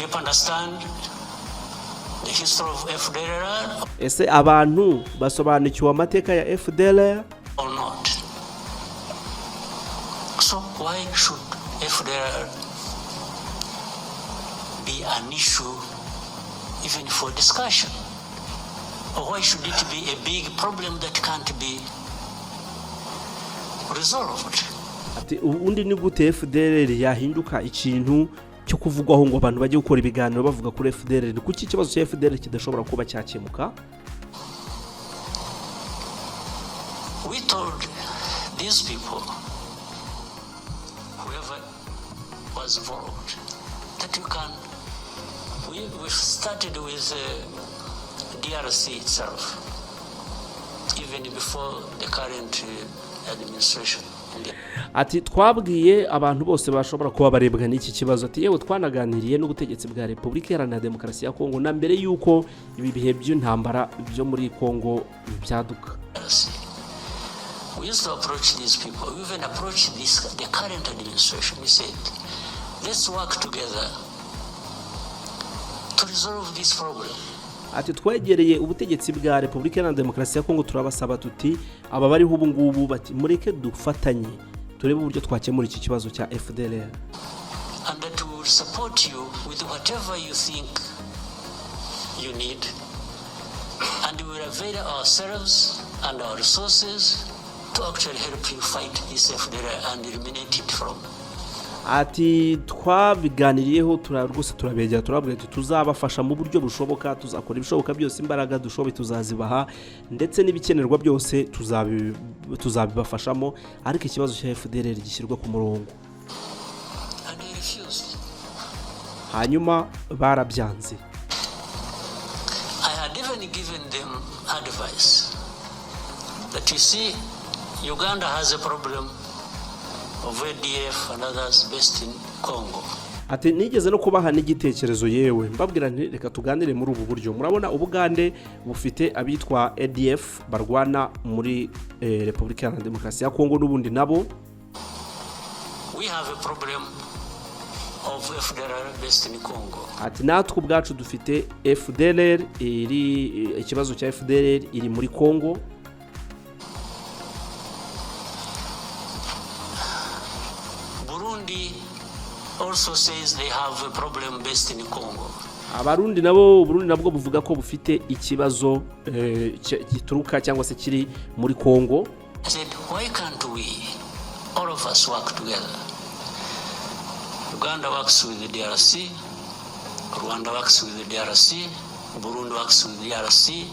people understand the history of FDLR ese abantu basobanukiwe amateka ya FDLR or not? So why should FDLR be an issue even for discussion? Or why should it be a big problem that can't be resolved? ati ubundi ni gute FDLR yahinduka ikintu cyo kuvugwaho ngo abantu bajye gukora ibiganiro bavuga kuri FDLR? Kuki ikibazo cya FDLR kidashobora kuba cyakemuka? We told these people, whoever was involved, that you can. We started with DRC itself, even before the current administration. Ati twabwiye abantu bose bashobora kuba barebwa n'iki kibazo. Ati yewe twanaganiriye n'ubutegetsi bwa Repubulika Iharanira Demokarasi ya Kongo na mbere yuko ibi bihe by'intambara byo muri Kongo byaduka. We used to approach these people. We even approached the current administration. We said, let's work together to resolve this problem. Ati twegereye ubutegetsi bwa Repubulika Iharanira Demokarasi ya Kongo turabasaba tuti aba bariho ubu ngubu bati mureke dufatanye turebe uburyo twakemura iki kibazo cya FDLR. And that we will support you with whatever you think you need. And we will avail ourselves and our resources to actually help you fight this FDLR and eliminate it from. Ati twabiganiriyeho rwose turabegera turabwira ati tuzabafasha mu buryo bushoboka, tuzakora ibishoboka byose, imbaraga dushoboye tuzazibaha ndetse n'ibikenerwa byose tuzabibafashamo, ariko ikibazo cya FDLR gishyirwa ku murongo. Hanyuma barabyanze. I had even given them advice that you see Uganda has a problem of ADF and others based in Congo. Ati nigeze no kubaha n'igitekerezo yewe mbabwira nti reka tuganire muri ubu buryo. Murabona Ubugande bufite abitwa ADF barwana muri Repubulika Iharanira Demokarasi ya Kongo n'ubundi nabo. We have a problem of FDLR based in Congo. Ati natwe ubwacu dufite FDLR ikibazo cya FDLR iri muri Congo. Also says they have a problem based in Congo. Abarundi nabo Burundi nabwo buvuga ko bufite ikibazo gituruka cyangwa se kiri muri Congo. I said, why can't we all of us work together? Uganda works with the DRC, Rwanda works with the DRC, Burundi works with the DRC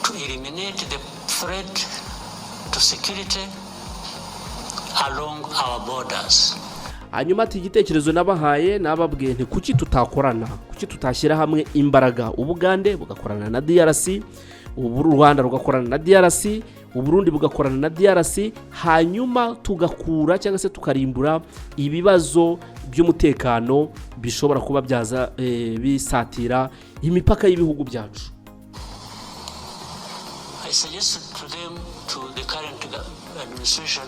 to eliminate the threat to security along our borders. Hanyuma ati igitekerezo nabahaye nababwiye nti kuki tutakorana, kuki tutashyira hamwe imbaraga, Ubugande bugakorana na DRC, Rwanda rugakorana na DRC, Burundi bugakorana na DRC, hanyuma tugakura cyangwa se tukarimbura ibibazo by'umutekano bishobora kuba byaza bisatira imipaka y'ibihugu byacu. I suggested to them, to the current administration,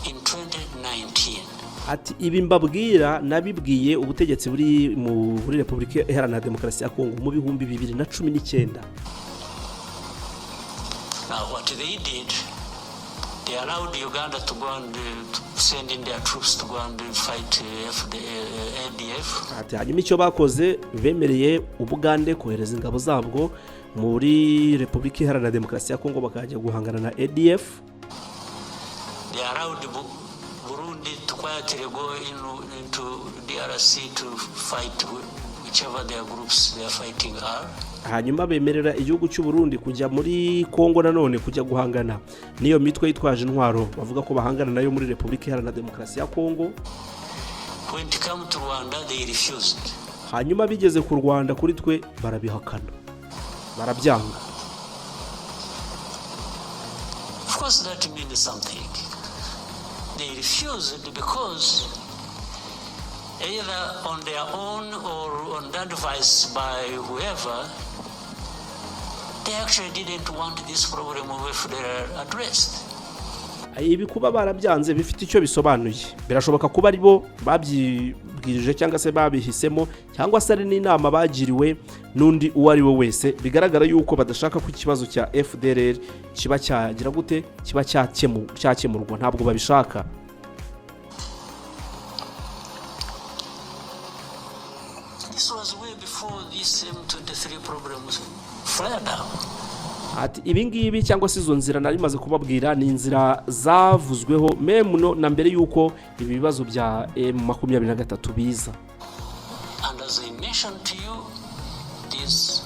in 2019. Ati ibi mbabwira nabibwiye ubutegetsi buri muri Repubulika Iharanira Demokarasi ya Kongo mu bihumbi 2019. Now what they did, they allowed Uganda to go and send in their troops to go and fight the ADF. Ati hanyuma icyo bakoze bemereye Ubugande kohereza ingabo zabwo muri Repubulika Iharanira Demokarasi ya Kongo bakajya guhangana na ADF. They allowed Burundi to quietly go into DRC to fight whichever their groups they are fighting are. Hanyuma bemerera igihugu cy'u Burundi kujya muri Kongo nanone kujya guhangana niyo mitwe yitwaje intwaro bavuga ko bahangana nayo muri Repubulika Iharanira Demokarasi ya Kongo. When it came to Rwanda they refused. Hanyuma bigeze ku Rwanda kuri twe barabihakana, barabyanga. Of course that means something. They refused because either on their own or on the advice by whoever, they actually didn't want this problem of FDLR addressed. Ibi kuba barabyanze bifite icyo bisobanuye. Birashoboka kuba ari bo babyibwiye babyibwirije cyangwa se babihisemo cyangwa se ari n'inama bagiriwe n'undi uwo ari we wese, bigaragara yuko badashaka ko ikibazo cya FDLR kiba cyagira gute, kiba cyakemurwa, ntabwo babishaka. This was way before this M23 problems flared up. Ati ibingibi cyangwa se izo nzira nari maze kubabwira ni inzira zavuzweho memuno na mbere yuko ibi bibazo bya M23 biza. And as I mentioned to you, this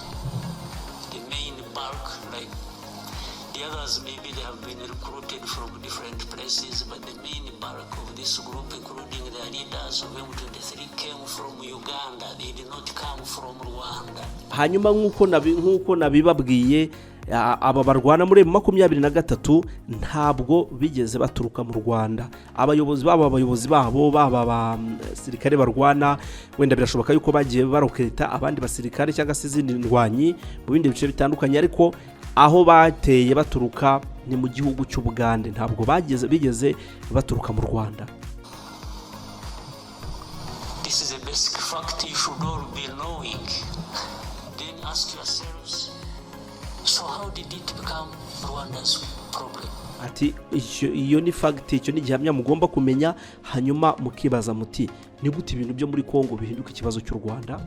the main bulk, like the others maybe they have been recruited from different places, but the main bulk of this group, including the leaders of M23, came from Uganda. They did not come from Rwanda. Hanyuma nk'uko nabibabwiye, aba barwana muri M23 ntabwo bigeze baturuka mu Rwanda. Abayobozi babo baba abasirikare barwana, wenda birashoboka yuko bagiye baroketa abandi basirikare cyangwa se izindi ndwanyi mu bindi bice bitandukanye, ariko aho bateye baturuka ni mu gihugu cy'Ubugande, ntabwo bigeze baturuka mu Rwanda. This is a basic fact you should all be knowing. Then ask yourselves, so how did it become Rwanda's problem? Ati iyo ni fact, icyo ni gihamya mugomba kumenya, hanyuma mukibaza muti ni gute ibintu byo muri Congo bihinduka ikibazo cy'u Rwanda?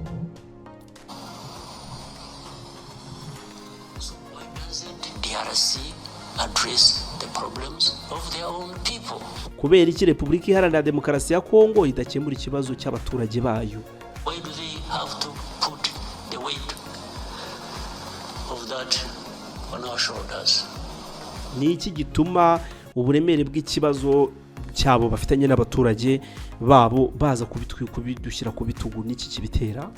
So why doesn't DRC address the problems of their own people? Kubera iki Repubulika Iharanira Demokarasi ya Congo idakemura ikibazo cy'abaturage bayo? Why do they have to put the weight of that on our shoulders? Ni iki gituma uburemere bw'ikibazo cyabo bafitanye n'abaturage babo baza kubidushyira ku bitugu? Niki kibitera?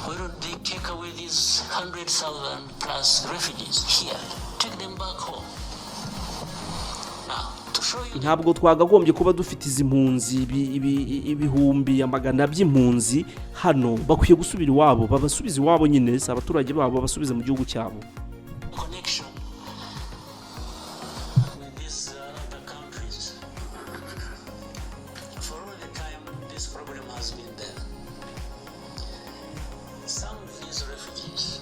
Why don't they take away these 100,000 plus refugees here, take them back home? Now, to show you Ntabwo twagagombye kuba dufite izi mpunzi ibihumbi amagana by'impunzi hano, bakwiye gusubira iwabo, babasubiza iwabo nyine, abaturage babo babasubize mu gihugu cyabo. connection with these other countries. For all the time this problem has been there. Some of these refugees,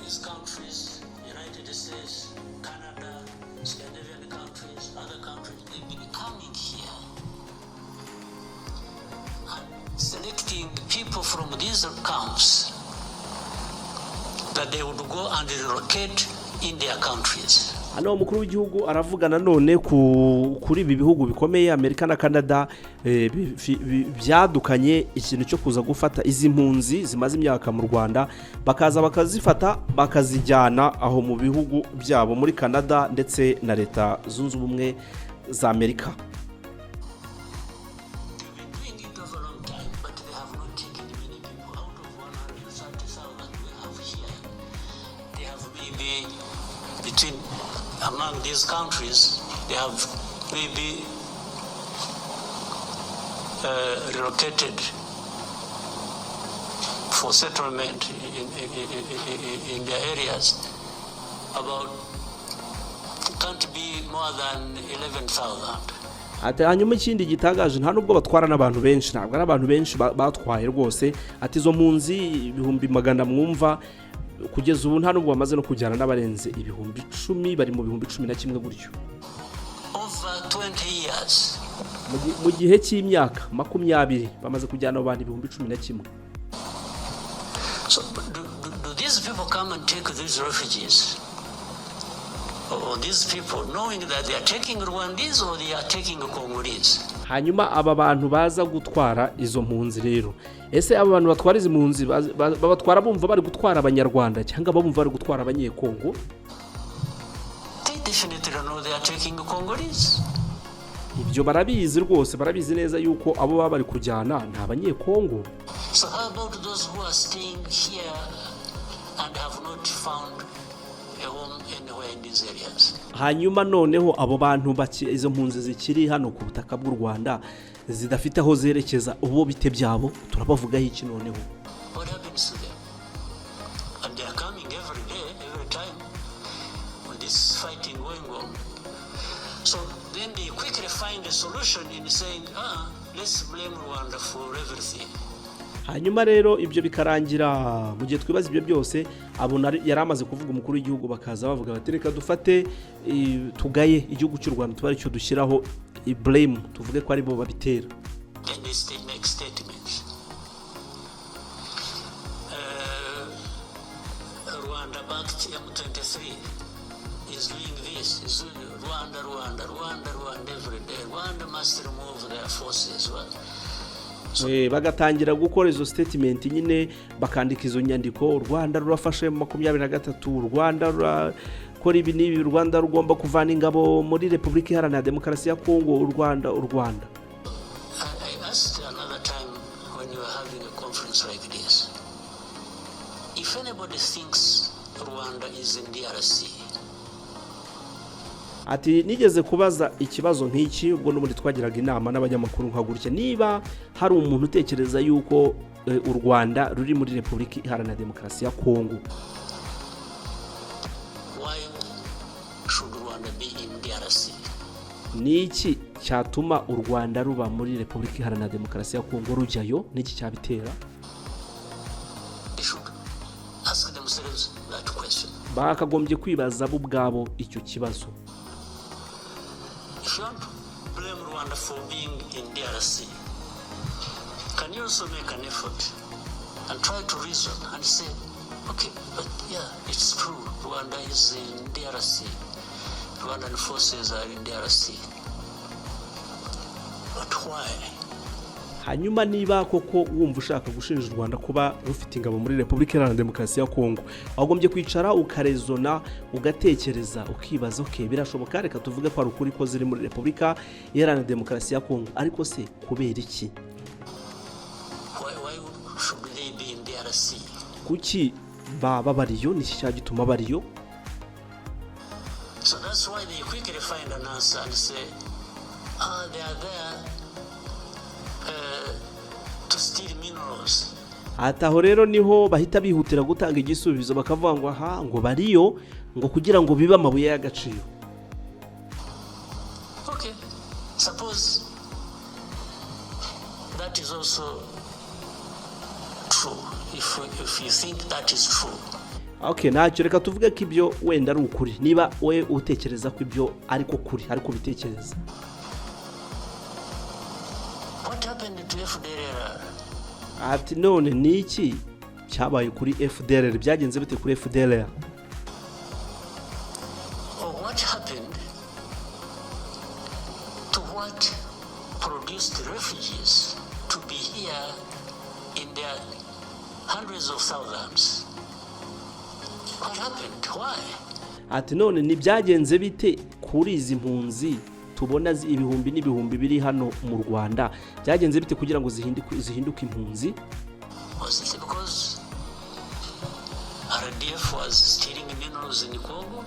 these countries, United States, Canada, Scandinavian countries, other countries, they've been coming here and selecting people from these camps that they would go and relocate in their countries. Hano umukuru w'igihugu aravuga nanone kuri ibi bihugu bikomeye Amerika na Canada byadukanye ikintu cyo kuza gufata izi mpunzi zimaze imyaka mu Rwanda, bakaza bakazifata bakazijyana aho mu bihugu byabo muri Canada ndetse na Leta Zunze Ubumwe za Amerika. They've been doing it over a long time, but they have not taken many people out of 130,000 we have here. They have maybe between among these countries, they have maybe relocated for settlement in their areas about, can't be more than 11,000. Ati hanyuma ikindi gitangaje, nta nubwo batwara n'abantu benshi, ntabwo ari abantu benshi batwaye rwose. Ati izo mpunzi ibihumbi magana mwumva kugeza ubu nta nubwo bamaze no kujyana n'abarenze ibihumbi 10, bari mu bihumbi 11 gutyo. Over 20 years. Mu gihe cy'imyaka 20 bamaze kujyana abantu ibihumbi 11. So do these people come and take these refugees? Or these people knowing that they are taking Rwandese or they are taking Congolese? Hanyuma aba bantu baza gutwara izo mpunzi rero, ese aba bantu batwara izi mpunzi babatwara bumva bari gutwara abanyarwanda cyangwa bumva bari gutwara abanyekongo? They definitely know they are taking Congolese. Ibyo barabizi rwose, barabizi neza yuko abo baba bari kujyana nta banyekongo. So how about those who are staying here and have not found a home anywhere in these areas? Hanyuma noneho abo bantu izo mpunzi zikiri hano ku butaka bw'u Rwanda zidafite aho zerekeza, ubo bite byabo turabavugaho iki noneho? What happens to them? And they are coming every day, every time when this fighting going on. So then they quickly find a solution in saying, let's blame Rwanda for everything. hanyuma rero ibyo bikarangira mu gihe twibaza ibyo byose abona yari amaze kuvuga umukuru w'igihugu bakaza bavuga bati reka dufate tugaye igihugu cy'u Rwanda tuba aricyo dushyiraho blame tuvuge ko ari bo babitera. And they make statements. Rwanda backed M23 is doing this, is Rwanda every day. Rwanda must remove their forces. Bagatangira gukora izo statement nyine bakandika izo nyandiko. Rwanda rurafashe 23, Rwanda rurakora ibi n'ibi, Rwanda rugomba kuvana ingabo muri Repubulika Iharanira Demokarasi ya Congo, u Rwanda. I asked another time when you were having a conference like this, if anybody thinks Rwanda is in DRC. Ati nigeze kubaza ikibazo nk'iki ubwo n'ubundi twagiraga inama n'abanyamakuru nkagurukye niba hari umuntu utekereza yuko u Rwanda ruri muri Repubulika Iharanira Demokarasi ya Congo. Why should Rwanda be in DRC? Niki cyatuma u Rwanda ruba muri Repubulika Iharanira Demokarasi ya Congo rujyayo? Niki cyabitera? They should ask themselves that question. Bakagombye kwibaza bo ubwabo icyo kibazo. If you want to blame Rwanda for being in DRC, can you also make an effort and try to reason and say, okay, but yeah, it's true, Rwanda is in DRC, Rwandan forces are in DRC, but why? Hanyuma niba koko wumva ushaka gushinja u Rwanda kuba rufite ingabo muri Repubulika Iharanira Demokarasi ya Congo, wagombye kwicara ukarezona ugatekereza ukibaza okay birashoboka reka tuvuge ko ari ukuri ko ziri muri Repubulika Iharanira Demokarasi ya Congo, ariko se kubera iki? Why should they be in DRC? Kuki baba bariyo? Ni cyo gituma bariyo? So that's why they quickly find an answer and say, they are there to steal minerals. Ataho rero niho bahita bihutira gutanga igisubizo bakavuga ngo aha ngo bariyo ngo kugira ngo bibe amabuye y'agaciro. Okay, suppose that is also true. If you think that is true. Okay, ntacyo reka tuvuge ko ibyo wenda ari ukuri. Niba we utekereza ko ibyo ariko kuri ariko bitekereza. What happened to FDLR? Ati none niki cyabaye kuri FDLR? Byagenze bite kuri FDLR? Or what happened to what produced refugees to be here in their hundreds of thousands? What happened? Why? Ati none ni byagenze bite kuri izi mpunzi tubona ibihumbi n'ibihumbi biri hano mu Rwanda? Byagenze bite kugira ngo zihinduke impunzi? Was it because RDF was stealing minerals in Congo?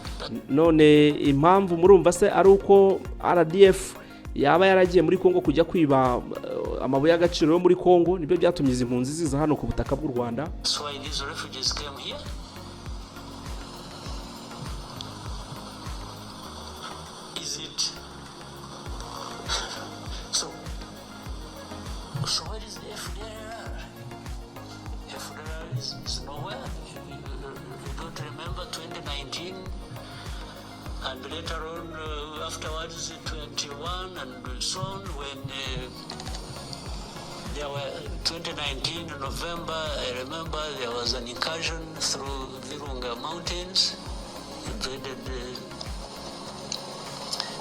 None impamvu murumva se ari uko RDF yaba yaragiye muri Congo kujya kwiba amabuye y'agaciro yo muri Congo, nibyo byatumye izi mpunzi ziza hano ku butaka bw'u Rwanda? That's why these refugees came here. Is it so where is the FDLR? FDLR is nowhere. You don't remember 2019 and later on afterwards 21 and so on when there were 2019 in November, I remember there was an incursion through Virunga Mountains, invaded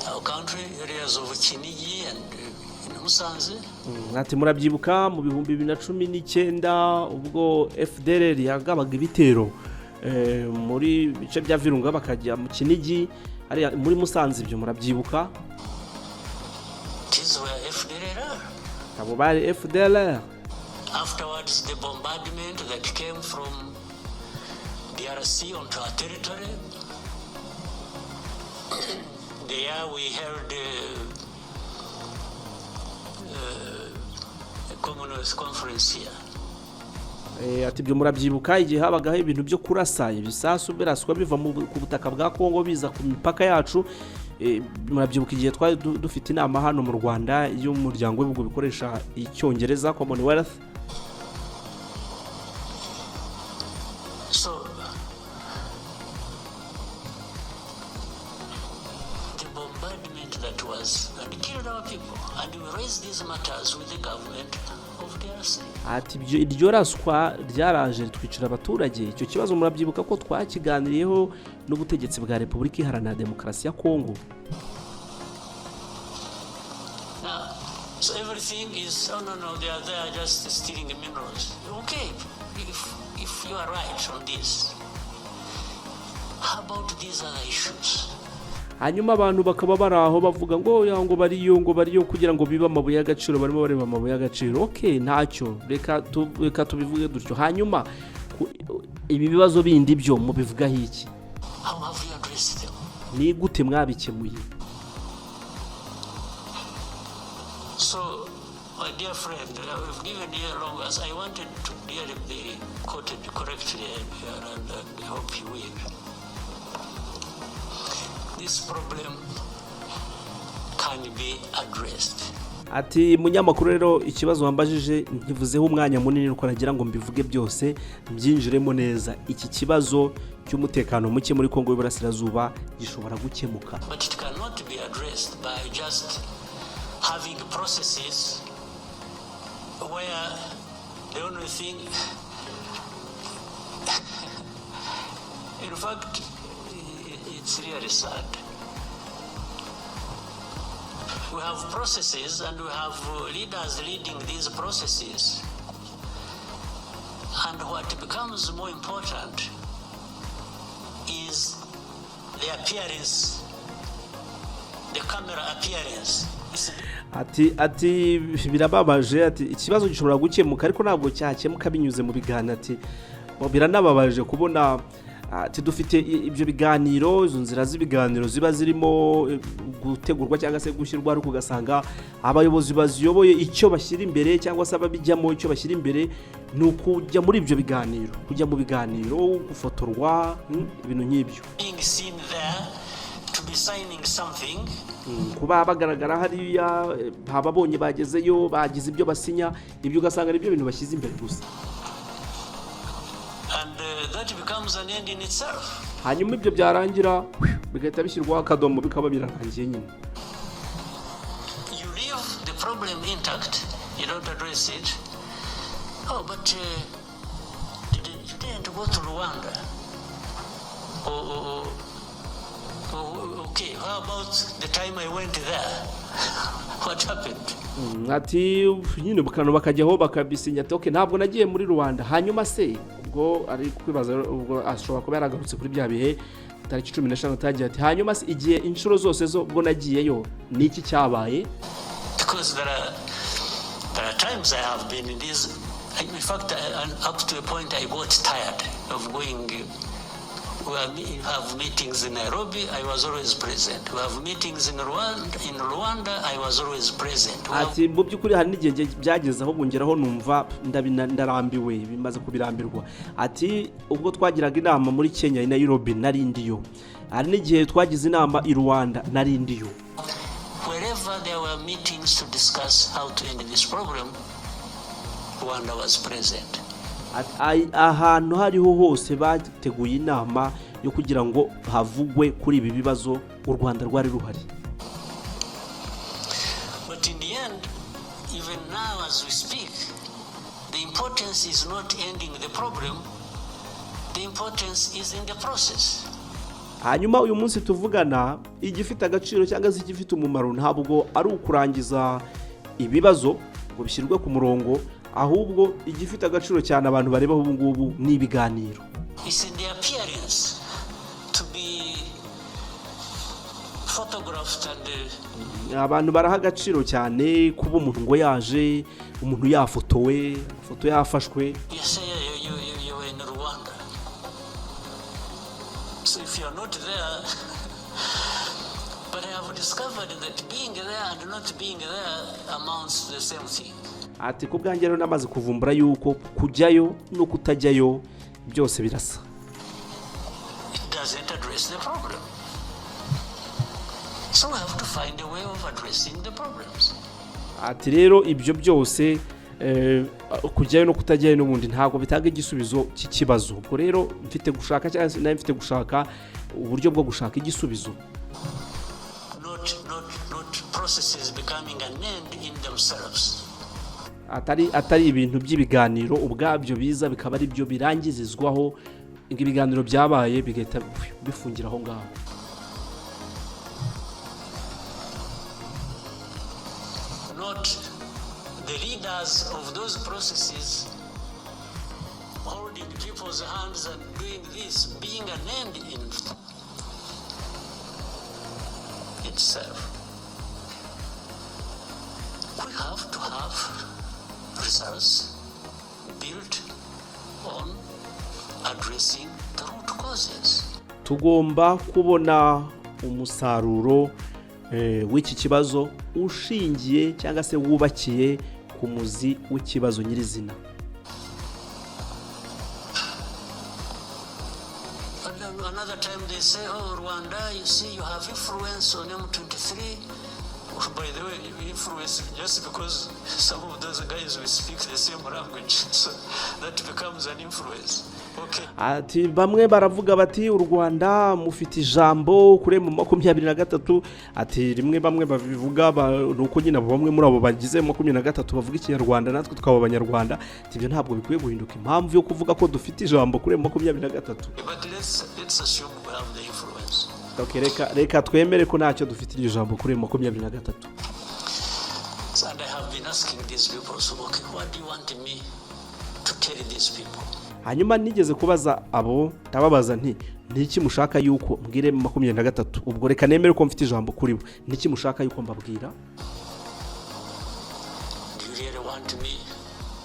our country, areas of Kinigi and Musanze. Ati murabyibuka mu bihumbi 2019 ubwo FDLR yagabaga ibitero muri bice bya Virunga bakajya mu Kinigi ari muri Musanze, ibyo murabyibuka? These were FDLR. Abo bari FDLR. Afterwards the bombardment that came from DRC onto our territory. There we held a Commonwealth conference here. Ati byo murabyibuka igihe habagaho ibintu byo kurasa ibisasu biraswa biva ku butaka bwa Congo biza ku mipaka yacu murabyibuka igihe twari dufite inama hano mu Rwanda y'umuryango w'ibihugu bikoresha icyongereza Commonwealth. So the bombardment that was and killed our people, and we raised these matters with the government of DRC. Ati iryo raswa ryaraje twicira abaturage. Icyo kibazo murabyibuka ko twakiganiriyeho n'ubutegetsi bwa Repubulika Iharanira Demokarasi ya Congo. So everything is, oh no, they are just stealing minerals. Okay, if you are right on this, how about these other issues? Hanyuma abantu bakaba baraho bavuga ngo bariyo kugira ngo biba amabuye y'agaciro, barimo bareba amabuye y'agaciro. Okay, ntacyo, reka tubivuge dutyo. Hanyuma ibi bibazo bindi byo mubivugaho iki? How have you addressed them? Ni gute mwabikemuye? So, my dear friend, I've given you a long as I wanted to really be quoted correctly, and I hope you will. This problem can be addressed. Ati munyamakuru rero ikibazo wambajije nkivuzeho umwanya munini uko nagira ngo mbivuge byose mbyinjiremo neza. Iki kibazo cy'umutekano muke muri Kongo y'Iburasirazuba gishobora gukemuka. But it cannot be addressed by just having processes where the only thing in fact it's really sad. We have processes and we have leaders leading these processes, and what becomes more important is the appearance, the camera appearance. Ati birababaje, ati ikibazo gishobora gukemuka ariko ntabwo cyakemuka binyuze mu biganiro. Ati biranababaje kubona ati dufite ibyo biganiro, izo nzira z'ibiganiro ziba zirimo gutegurwa cyangwa se gushyirwa, ariko ugasanga abayobozi baziyoboye icyo bashyira imbere cyangwa se ababijyamo icyo bashyira imbere ni ukujya muri ibyo biganiro, kujya mu biganiro, gufotorwa, ibintu nk'ibyo. Kuba bagaragara hariya babonye bagezeyo bagize ibyo basinya, ibyo ugasanga ari byo bintu bashyize imbere gusa. That becomes an end in itself. Hanyuma ibyo byarangira bigahita bishyirwaho akadomo bikaba birarangiye nyine. You leave the problem intact, you don't address it. Oh, but you didn't go to Rwanda. Okay, how about the time I went there? What happened? Ati nyine bukano bakajyaho bakabisinya ati okay ntabwo nagiye muri Rwanda. Hanyuma se ubwo ari kwibaza ubwo ashobora kuba yaragarutse kuri bya bihe tariki 15 tagiye ati hanyuma se igihe inshuro zose zo ubwo nagiyeyo niki cyabaye? Because there are times I have been in this, in fact up to a point I got tired of going. We have meetings in Nairobi, I was always present. We have meetings in Rwanda, I was always present. Ati mu by'ukuri hari n'igihe byageze aho bungeraho numva ndarambiwe, bimaze kubirambirwa. Ati ubwo twagiraga inama muri Kenya i Nairobi narindiyo. Hari n'igihe twagize inama i Rwanda narindiyo. Wherever there were meetings to discuss how to end this problem, Rwanda was present. Ahantu hariho hose bateguye inama yo kugira ngo havugwe kuri ibi bibazo u Rwanda rwari ruhari. But in the end, even now as we speak, the importance is not ending the problem, the importance is in the process. Hanyuma uyu munsi tuvugana igifite agaciro cyangwa se igifite umumaro ntabwo ari ukurangiza ibibazo ngo bishyirwe ku murongo, ahubwo igifite agaciro cyane abantu bareba ubu ngubu ni ibiganiro. It's in the appearance to be photographed and abantu baraha agaciro cyane kuba umuntu ngo yaje, umuntu yafotowe, foto yafashwe. Yes, you were in Rwanda. So if you are not there, but I have discovered that being there and not being there amounts to the same thing. Ati ku bwanjye rero namaze kuvumbura yuko kujyayo no kutajyayo byose birasa. It doesn't address the problem. So we have to find a way of addressing the problems. ati rero ibyo byose kujyayo no kutajyayo n'ubundi ntabwo bitanga igisubizo cy'ikibazo. Ubwo rero mfite gushaka cyangwa se nawe mfite gushaka uburyo bwo gushaka igisubizo. Not processes becoming an end in themselves. atari ibintu by'ibiganiro ubwabyo biza bikaba ari byo birangizizwaho ibiganiro byabaye bigahita bifungira aho ngaho. Not the leaders of those processes holding people's hands and doing this being an end in itself. We have to have results built on addressing the root causes. Tugomba kubona umusaruro w'iki kibazo ushingiye cyangwa se wubakiye ku muzi w'ikibazo nyirizina. Another time they say, oh, Rwanda, you see, you have influence on M23. By the way, influence just because some of those guys will speak the same language, so that becomes an influence. Okay. Ati bamwe baravuga bati u Rwanda mufite ijambo kuri mu 23. Ati rimwe bamwe babivuga nuko nyine bamwe muri abo bagize 23 bavuga ikinyarwanda natwe tukaba abanyarwanda. Ati ibyo ntabwo bikwiye guhinduka impamvu yo kuvuga ko dufite ijambo kuri 23. But let's assume we have the influence. Okay, reka twemere ko ntacyo dufite ijambo kuri 23. And I have been asking these people, so okay, what do you want me to tell these people? Hanyuma nigeze kubaza abo tababaza nti niki mushaka yuko mbwire 23. Ubwo reka nemere ko mfite ijambo kuri bo. Niki mushaka yuko mbabwira? Do you really want me?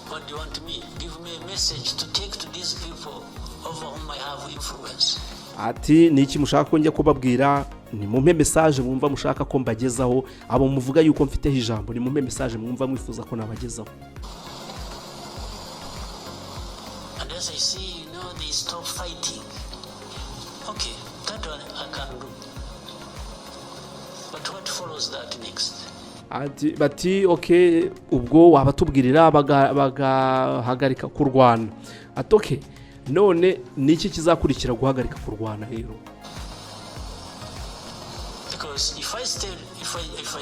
What do you want me? Give me a message to take to these people over whom I have influence. Ati niki mushaka ko njye kubabwira? Ni mumpe message mwumva mushaka ko mbagezaho abo muvuga yuko mfite ijambo. Ni mumpe message mwumva mwifuza ko nabagezaho. And as I see, they stop fighting. Okay, that one I can do. But what follows that next? Bati okay, ubwo wabatubwirira bagahagarika kurwana. Ati okay, none niki kizakurikira guhagarika kurwana rero? Because if I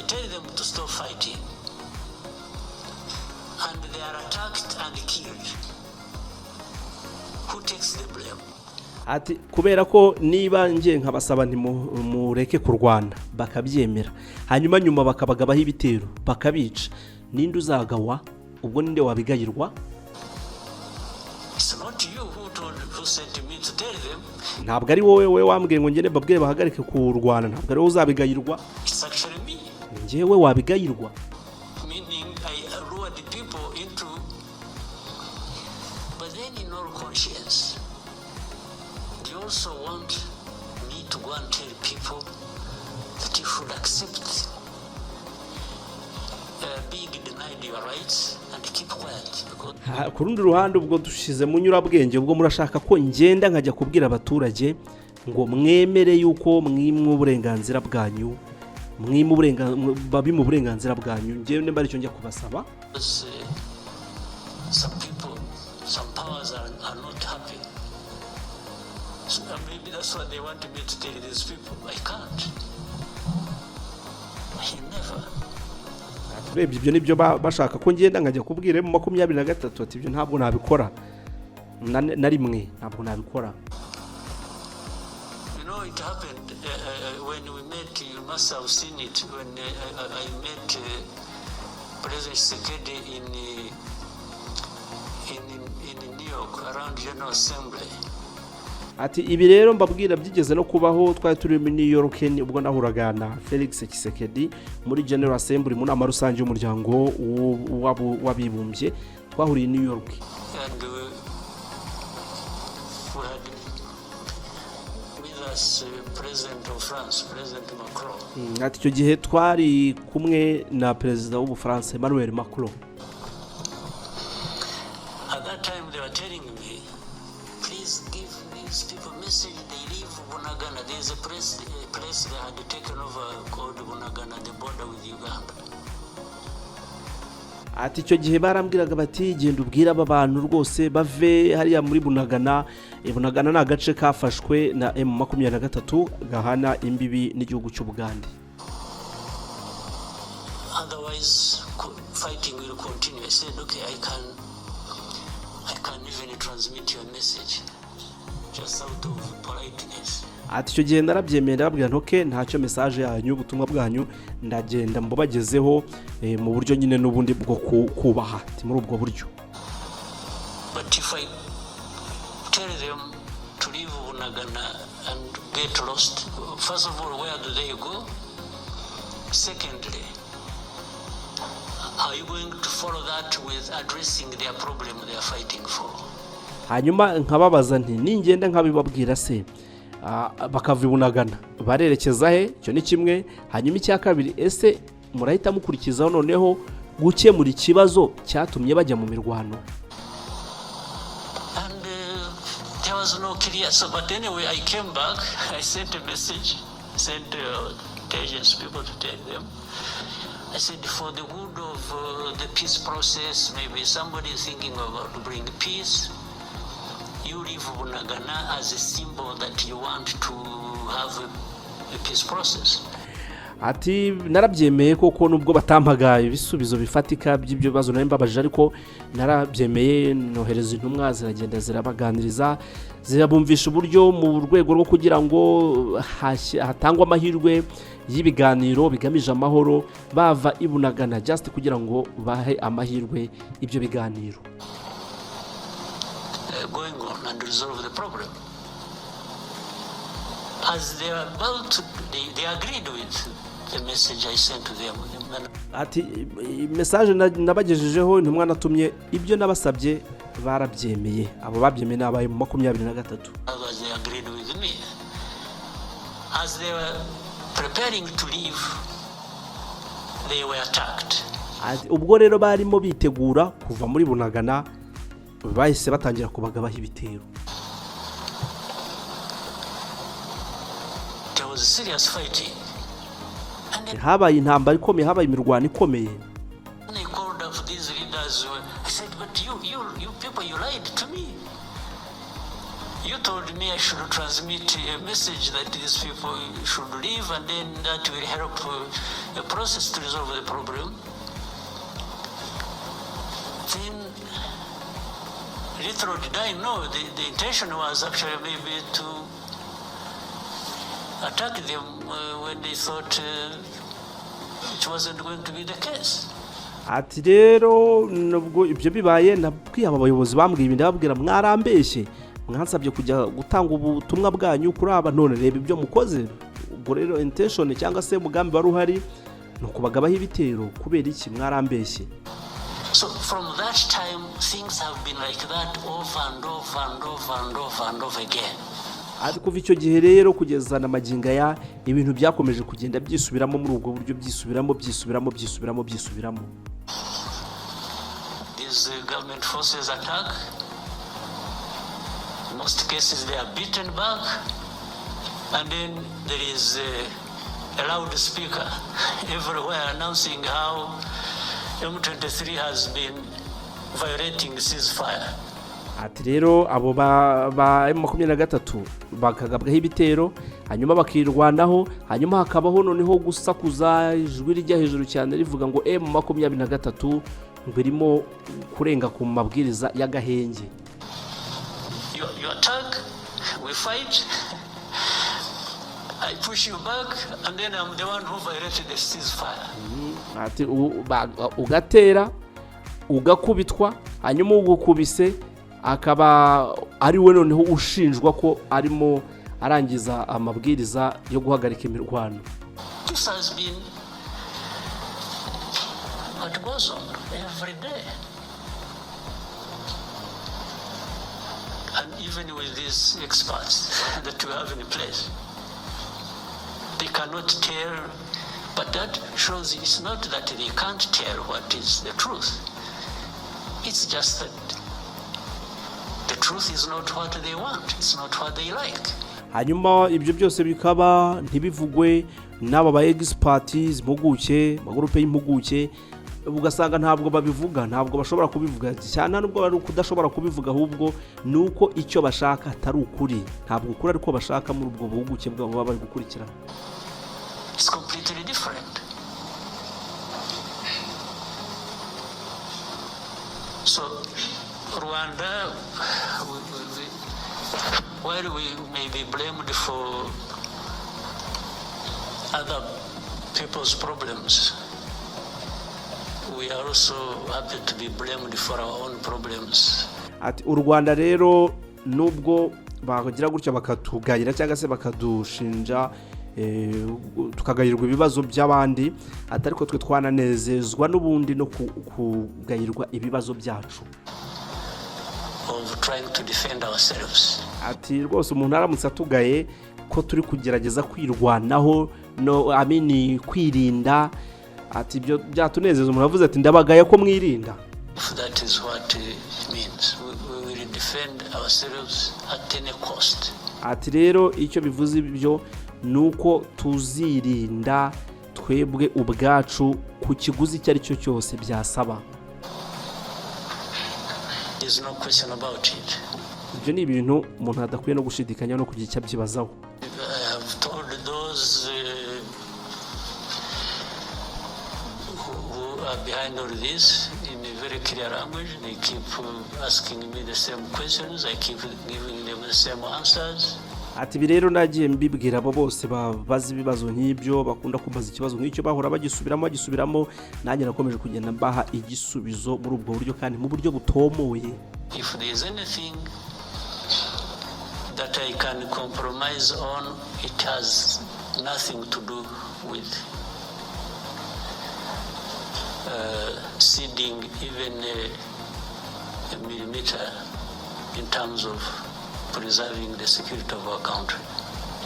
tell them to stop fighting and they are attacked and killed, who takes the blame? Ati kubera ko niba ngiye nkabasaba mureke kurwana bakabyemera hanyuma nyuma bakabagabaho ibitero bakabica ninde uzagawa? Ubwo ninde wabigayirwa? It's not you who sent me to tell them. Ntabwo ari wowe wambwiye ngo ngene babwire bahagarike kurwana. Ntabwo ari wowe uzabigayirwa. It's actually me. Njyewe wabigayirwa. Meaning I lured the people into, but then in all conscience they also want me to go and tell people that you should accept being denied your rights and keep quiet. Ku rundi ruhande ubwo dushize mu nyurabwenge ubwo murashaka ko ngenda nkajya kubwira abaturage ngo mwemere yuko mwimwe uburenganzira bwanyu babi mu burenganzira bwanyu. Ngiye nemba aricyo njya kubasaba. Some people, some powers are not happy. So maybe that's what they want me to tell these people. I can't. I never. Turebye ibyo nibyo bashaka ko ngenda nkajya kubwira mu 23. Ati ibyo ntabwo nabikora na rimwe, ntabwo nabikora. It happened when we met. You must have seen it when I met President Tshisekedi in New York around General Assembly. Ati ibi rero mbabwira byigeze no kubaho twari turi mu New York ubwo nahuraga na Felix Tshisekedi muri General Assembly mu nama rusange y'umuryango w'abibumbye twahuriye New York. And we had with us President of France, President Macron. Ati icyo gihe twari kumwe na Perezida w'Ubufaransa Emmanuel Macron. At that time they were telling me, please give me these people message, they leave Bunagana. There's a place they had taken over called Bunagana, the border with Uganda. ati icyo gihe barambwiraga bati genda ubwira aba bantu rwose bave hariya muri Bunagana. Bunagana ni agace kafashwe na M23 gahana imbibi n'igihugu cy'u Bugande. Otherwise, fighting will continue. I said, okay, I can even transmit your message just out of politeness. ati icyo gihe narabyemera babwira ntoke ntacyo message yanyu ubutumwa bwanyu ndagenda mbubagezeho mu buryo nyine n'ubundi bwo kubaha muri ubwo buryo. But if I tell them to leave Bunagana and get lost, first of all, where do they go? Secondly, are you going to follow that with addressing their problem they are fighting for? hanyuma nkababaza nti ningenda nkabibabwira se bakava Bunagana barerekeza he? Cyo ni kimwe. Hanyuma icya kabiri, ese murahita mukurikizaho noneho gukemura ikibazo cyatumye bajya mu mirwano? And there was no clear. So, but anyway, I came back. I sent a message, sent intelligence people to tell them. I said, for the good of the peace process, maybe somebody is thinking about to bring peace. You leave Bunagana as a symbol that you want to have a peace process. ati narabyemeye koko nubwo batampaga ibisubizo bifatika by'ibyo bibazo nari mbabaje, ariko narabyemeye nohereza intumwa ziragenda zirabaganiriza zirabumvisha uburyo mu rwego rwo kugira ngo hatangwa amahirwe y'ibiganiro bigamije amahoro bava i Bunagana just kugira ngo bahe amahirwe ibyo biganiro Going on and resolve the problem. As they are about to, they agreed with the message I sent to them. ati message nabagejejeho intumwa natumye ibyo nabasabye barabyemeye. Abo babyemeye nabaye mu 23. Others they agreed with me. As they were preparing to leave, they were attacked. Ubwo rero barimo bitegura kuva muri Bunagana bahise batangira kubagabaho ibitero. There was serious fighting. Habaye intambara ikomeye, habaye imirwano ikomeye. They called up these leaders. I said, but you people, you lied to me. You told me I should transmit a message that these people should leave, and then that will help the process to resolve the problem. Then, little did I know, the intention was actually maybe to attack them when they thought it wasn't going to be the case. Ati rero nubwo ibyo bibaye nabwiye aba bayobozi bambwiye ibindi babwira mwarambeshye mwansabye kujya gutanga ubutumwa bwanyu kuri aba none reba ibyo mukoze. Ubwo rero intention cyangwa se mugambi wari uhari no kubagabaho ibitero kubera iki mwarambeshye. So from that time things have been like that over and over and over and over and over again. Ati kuva icyo gihe rero kugeza na maginga ya ibintu byakomeje kugenda byisubiramo muri ubwo buryo byisubiramo. These government forces attack. In most cases they are beaten back, and then there is a loudspeaker everywhere announcing how M23 has been violating ceasefire. Ati rero abo ba M23 bakagabwaho ibitero hanyuma bakirwanaho, hanyuma hakabaho noneho gusakuza ijwi rijya hejuru cyane rivuga ngo M23 ngirimo kurenga ku mabwiriza y'agahenge. You attack, we fight, I push you back, and then I'm the one who violated the ceasefire. Ati ugatera ugakubitwa hanyuma ugukubise akaba ari we noneho ushinjwa ko arimo arangiza amabwiriza yo guhagarika imirwano. This has been what goes on every day. And even with these experts that we have in place, they cannot tell, but that shows it's not that they can't tell what is the truth. It's just that the truth is not what they want, it's not what they like. hanyuma ibyo byose bikaba ntibivugwe n'aba ba experts impuguke amagurupe y'impuguke, ugasanga ntabwo babivuga, ntabwo bashobora kubivuga cyane, nubwo bari kudashobora kubivuga, ahubwo nuko icyo bashaka atari ukuri, ntabwo ukuri ariko bashaka muri ubwo buhuguke bwabo baba bari gukurikirana. It's completely different. So Rwanda, while we may be blamed for other people's problems, we are also happy to be blamed for our own problems. Ati u Rwanda rero nubwo bagira gutya bakatugayira cyangwa se bakadushinja tukagayirwa ibibazo by'abandi, atari ko twe twananezezwa n'ubundi no kugayirwa ibibazo byacu, of trying to defend ourselves. Ati rwose umuntu aramutse atugaye ko turi kugerageza kwirwanaho, no amini kwirinda, ati ibyo byatunezeza. Umuntu avuze ati ndabagaye ko mwirinda. If that is what it means, we will defend ourselves at any cost. Ati rero icyo bivuze ibyo nuko tuzirinda twebwe ubwacu ku kiguzi icyo ari cyo cyose byasaba. There's no question about it. Ibyo ni ibintu umuntu adakwiye no gushidikanya no kugira icyo abyibazaho. I have told those who are behind all this in a very clear language. They keep asking me the same questions. I keep giving them the same answers. Ati birero nagiye mbibwira abo bose babaza ibibazo nk'ibyo, bakunda kubaza ikibazo nk'icyo, bahora bagisubiramo, nanjye nakomeje kugenda mbaha igisubizo muri ubwo buryo kandi mu buryo butomoye. If there is anything that I can compromise on, it has nothing to do with ceding even a millimeter in terms of preserving the security of our country.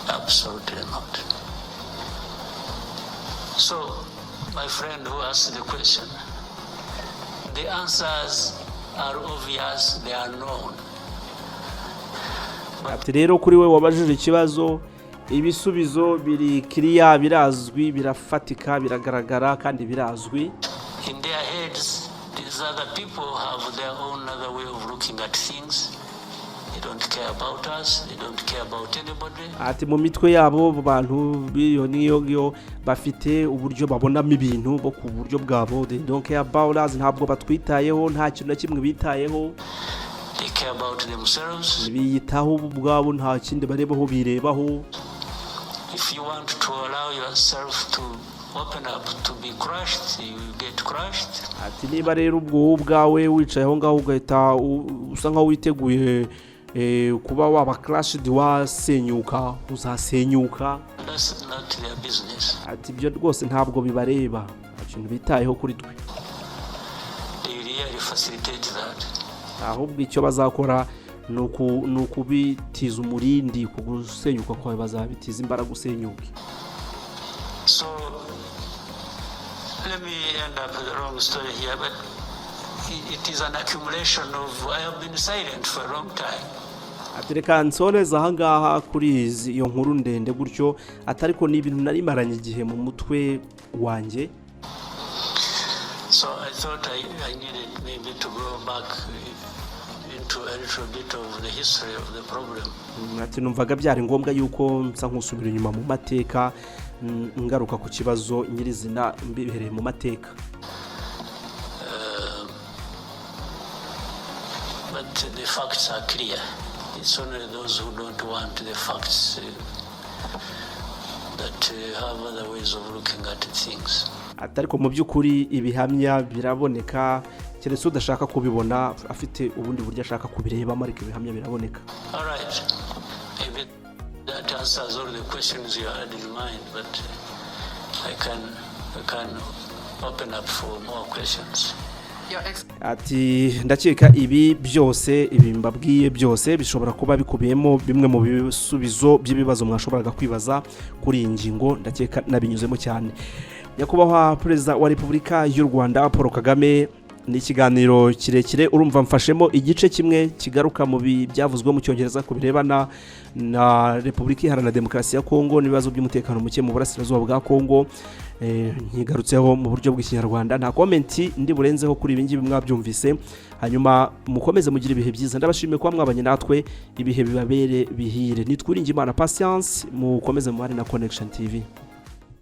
Absolutely not. So, my friend who asked the question, the answers are obvious, they are known. Ati rero kuri we wabajije ikibazo, ibisubizo biri clear, birazwi, birafatika, biragaragara kandi birazwi. In their heads, these other people have their own other way of looking at things. They don't care about us, they don't care about anybody. Ati mu mitwe yabo bantu biyo niyo bafite uburyo babonamo ibintu bo ku buryo bwabo, they don't care about us, ntabwo batwitayeho, nta kintu na kimwe bitayeho. They care about themselves. Biyitaho ubwabo, nta kindi barebaho, birebaho. If you want to allow yourself to open up to be crushed, you will get crushed. Ati niba rero ubwawe wicaye aho ngaho ugahita usa nkaho witeguye kuba waba crushed, wasenyuka, uzasenyuka. That's not their business. Ati ibyo rwose ntabwo bibareba, ikintu bitayeho kuri twe. They really facilitate that. Ahubwo icyo bazakora ni ukubitiza umurindi, kugusenyuka kwawe bazabitiza imbaraga gusenyuka. So let me end up with a long story here, but it is an accumulation of, I have been silent for a long time. Ati reka nsoneza aha ngaha kuri iyo nkuru ndende gutyo, atari ko n'ibintu narimaranye igihe mu mutwe wanjye. So I thought I needed maybe to go back into a little bit of the history of the problem. Ati numvaga byari ngombwa yuko nsa nk'usubira inyuma mu mateka, ngaruka ku kibazo nyirizina mbihereye mu mateka. But the facts are clear. It's only those who don't want the facts that have other ways of looking at things. Atari ko mu by'ukuri ibihamya biraboneka, keretse udashaka kubibona afite ubundi buryo ashaka kubirebamo, ariko ibihamya biraboneka. All right. Maybe that answers all the questions you had in mind, but I can open up for more questions. Ati ndakeka ibi byose, ibi mbabwiye byose bishobora kuba bikubiyemo bimwe mu bisubizo by'ibibazo mwashoboraga kwibaza kuri iyi ngingo, ndakeka nabinyuzemo cyane. Nyakubahwa Perezida wa Repubulika y'u Rwanda Paul Kagame ni ikiganiro kirekire urumva mfashemo igice kimwe kigaruka mu byavuzwe mu cyongereza ku birebana na Repubulika Iharanira Demokarasi ya Congo n'ibibazo by'umutekano muke mu burasirazuba bwa Congo. Nkigarutseho mu buryo bw'ikinyarwanda, nta komenti ndi burenzeho kuri ibi ngibi mwabyumvise. Hanyuma mukomeze mugira ibihe byiza, ndabashimiye kuba mwabanye natwe, ibihe bibabere bihire. Nitwiringe Imana Patience, mukomeze muhari na Connection TV.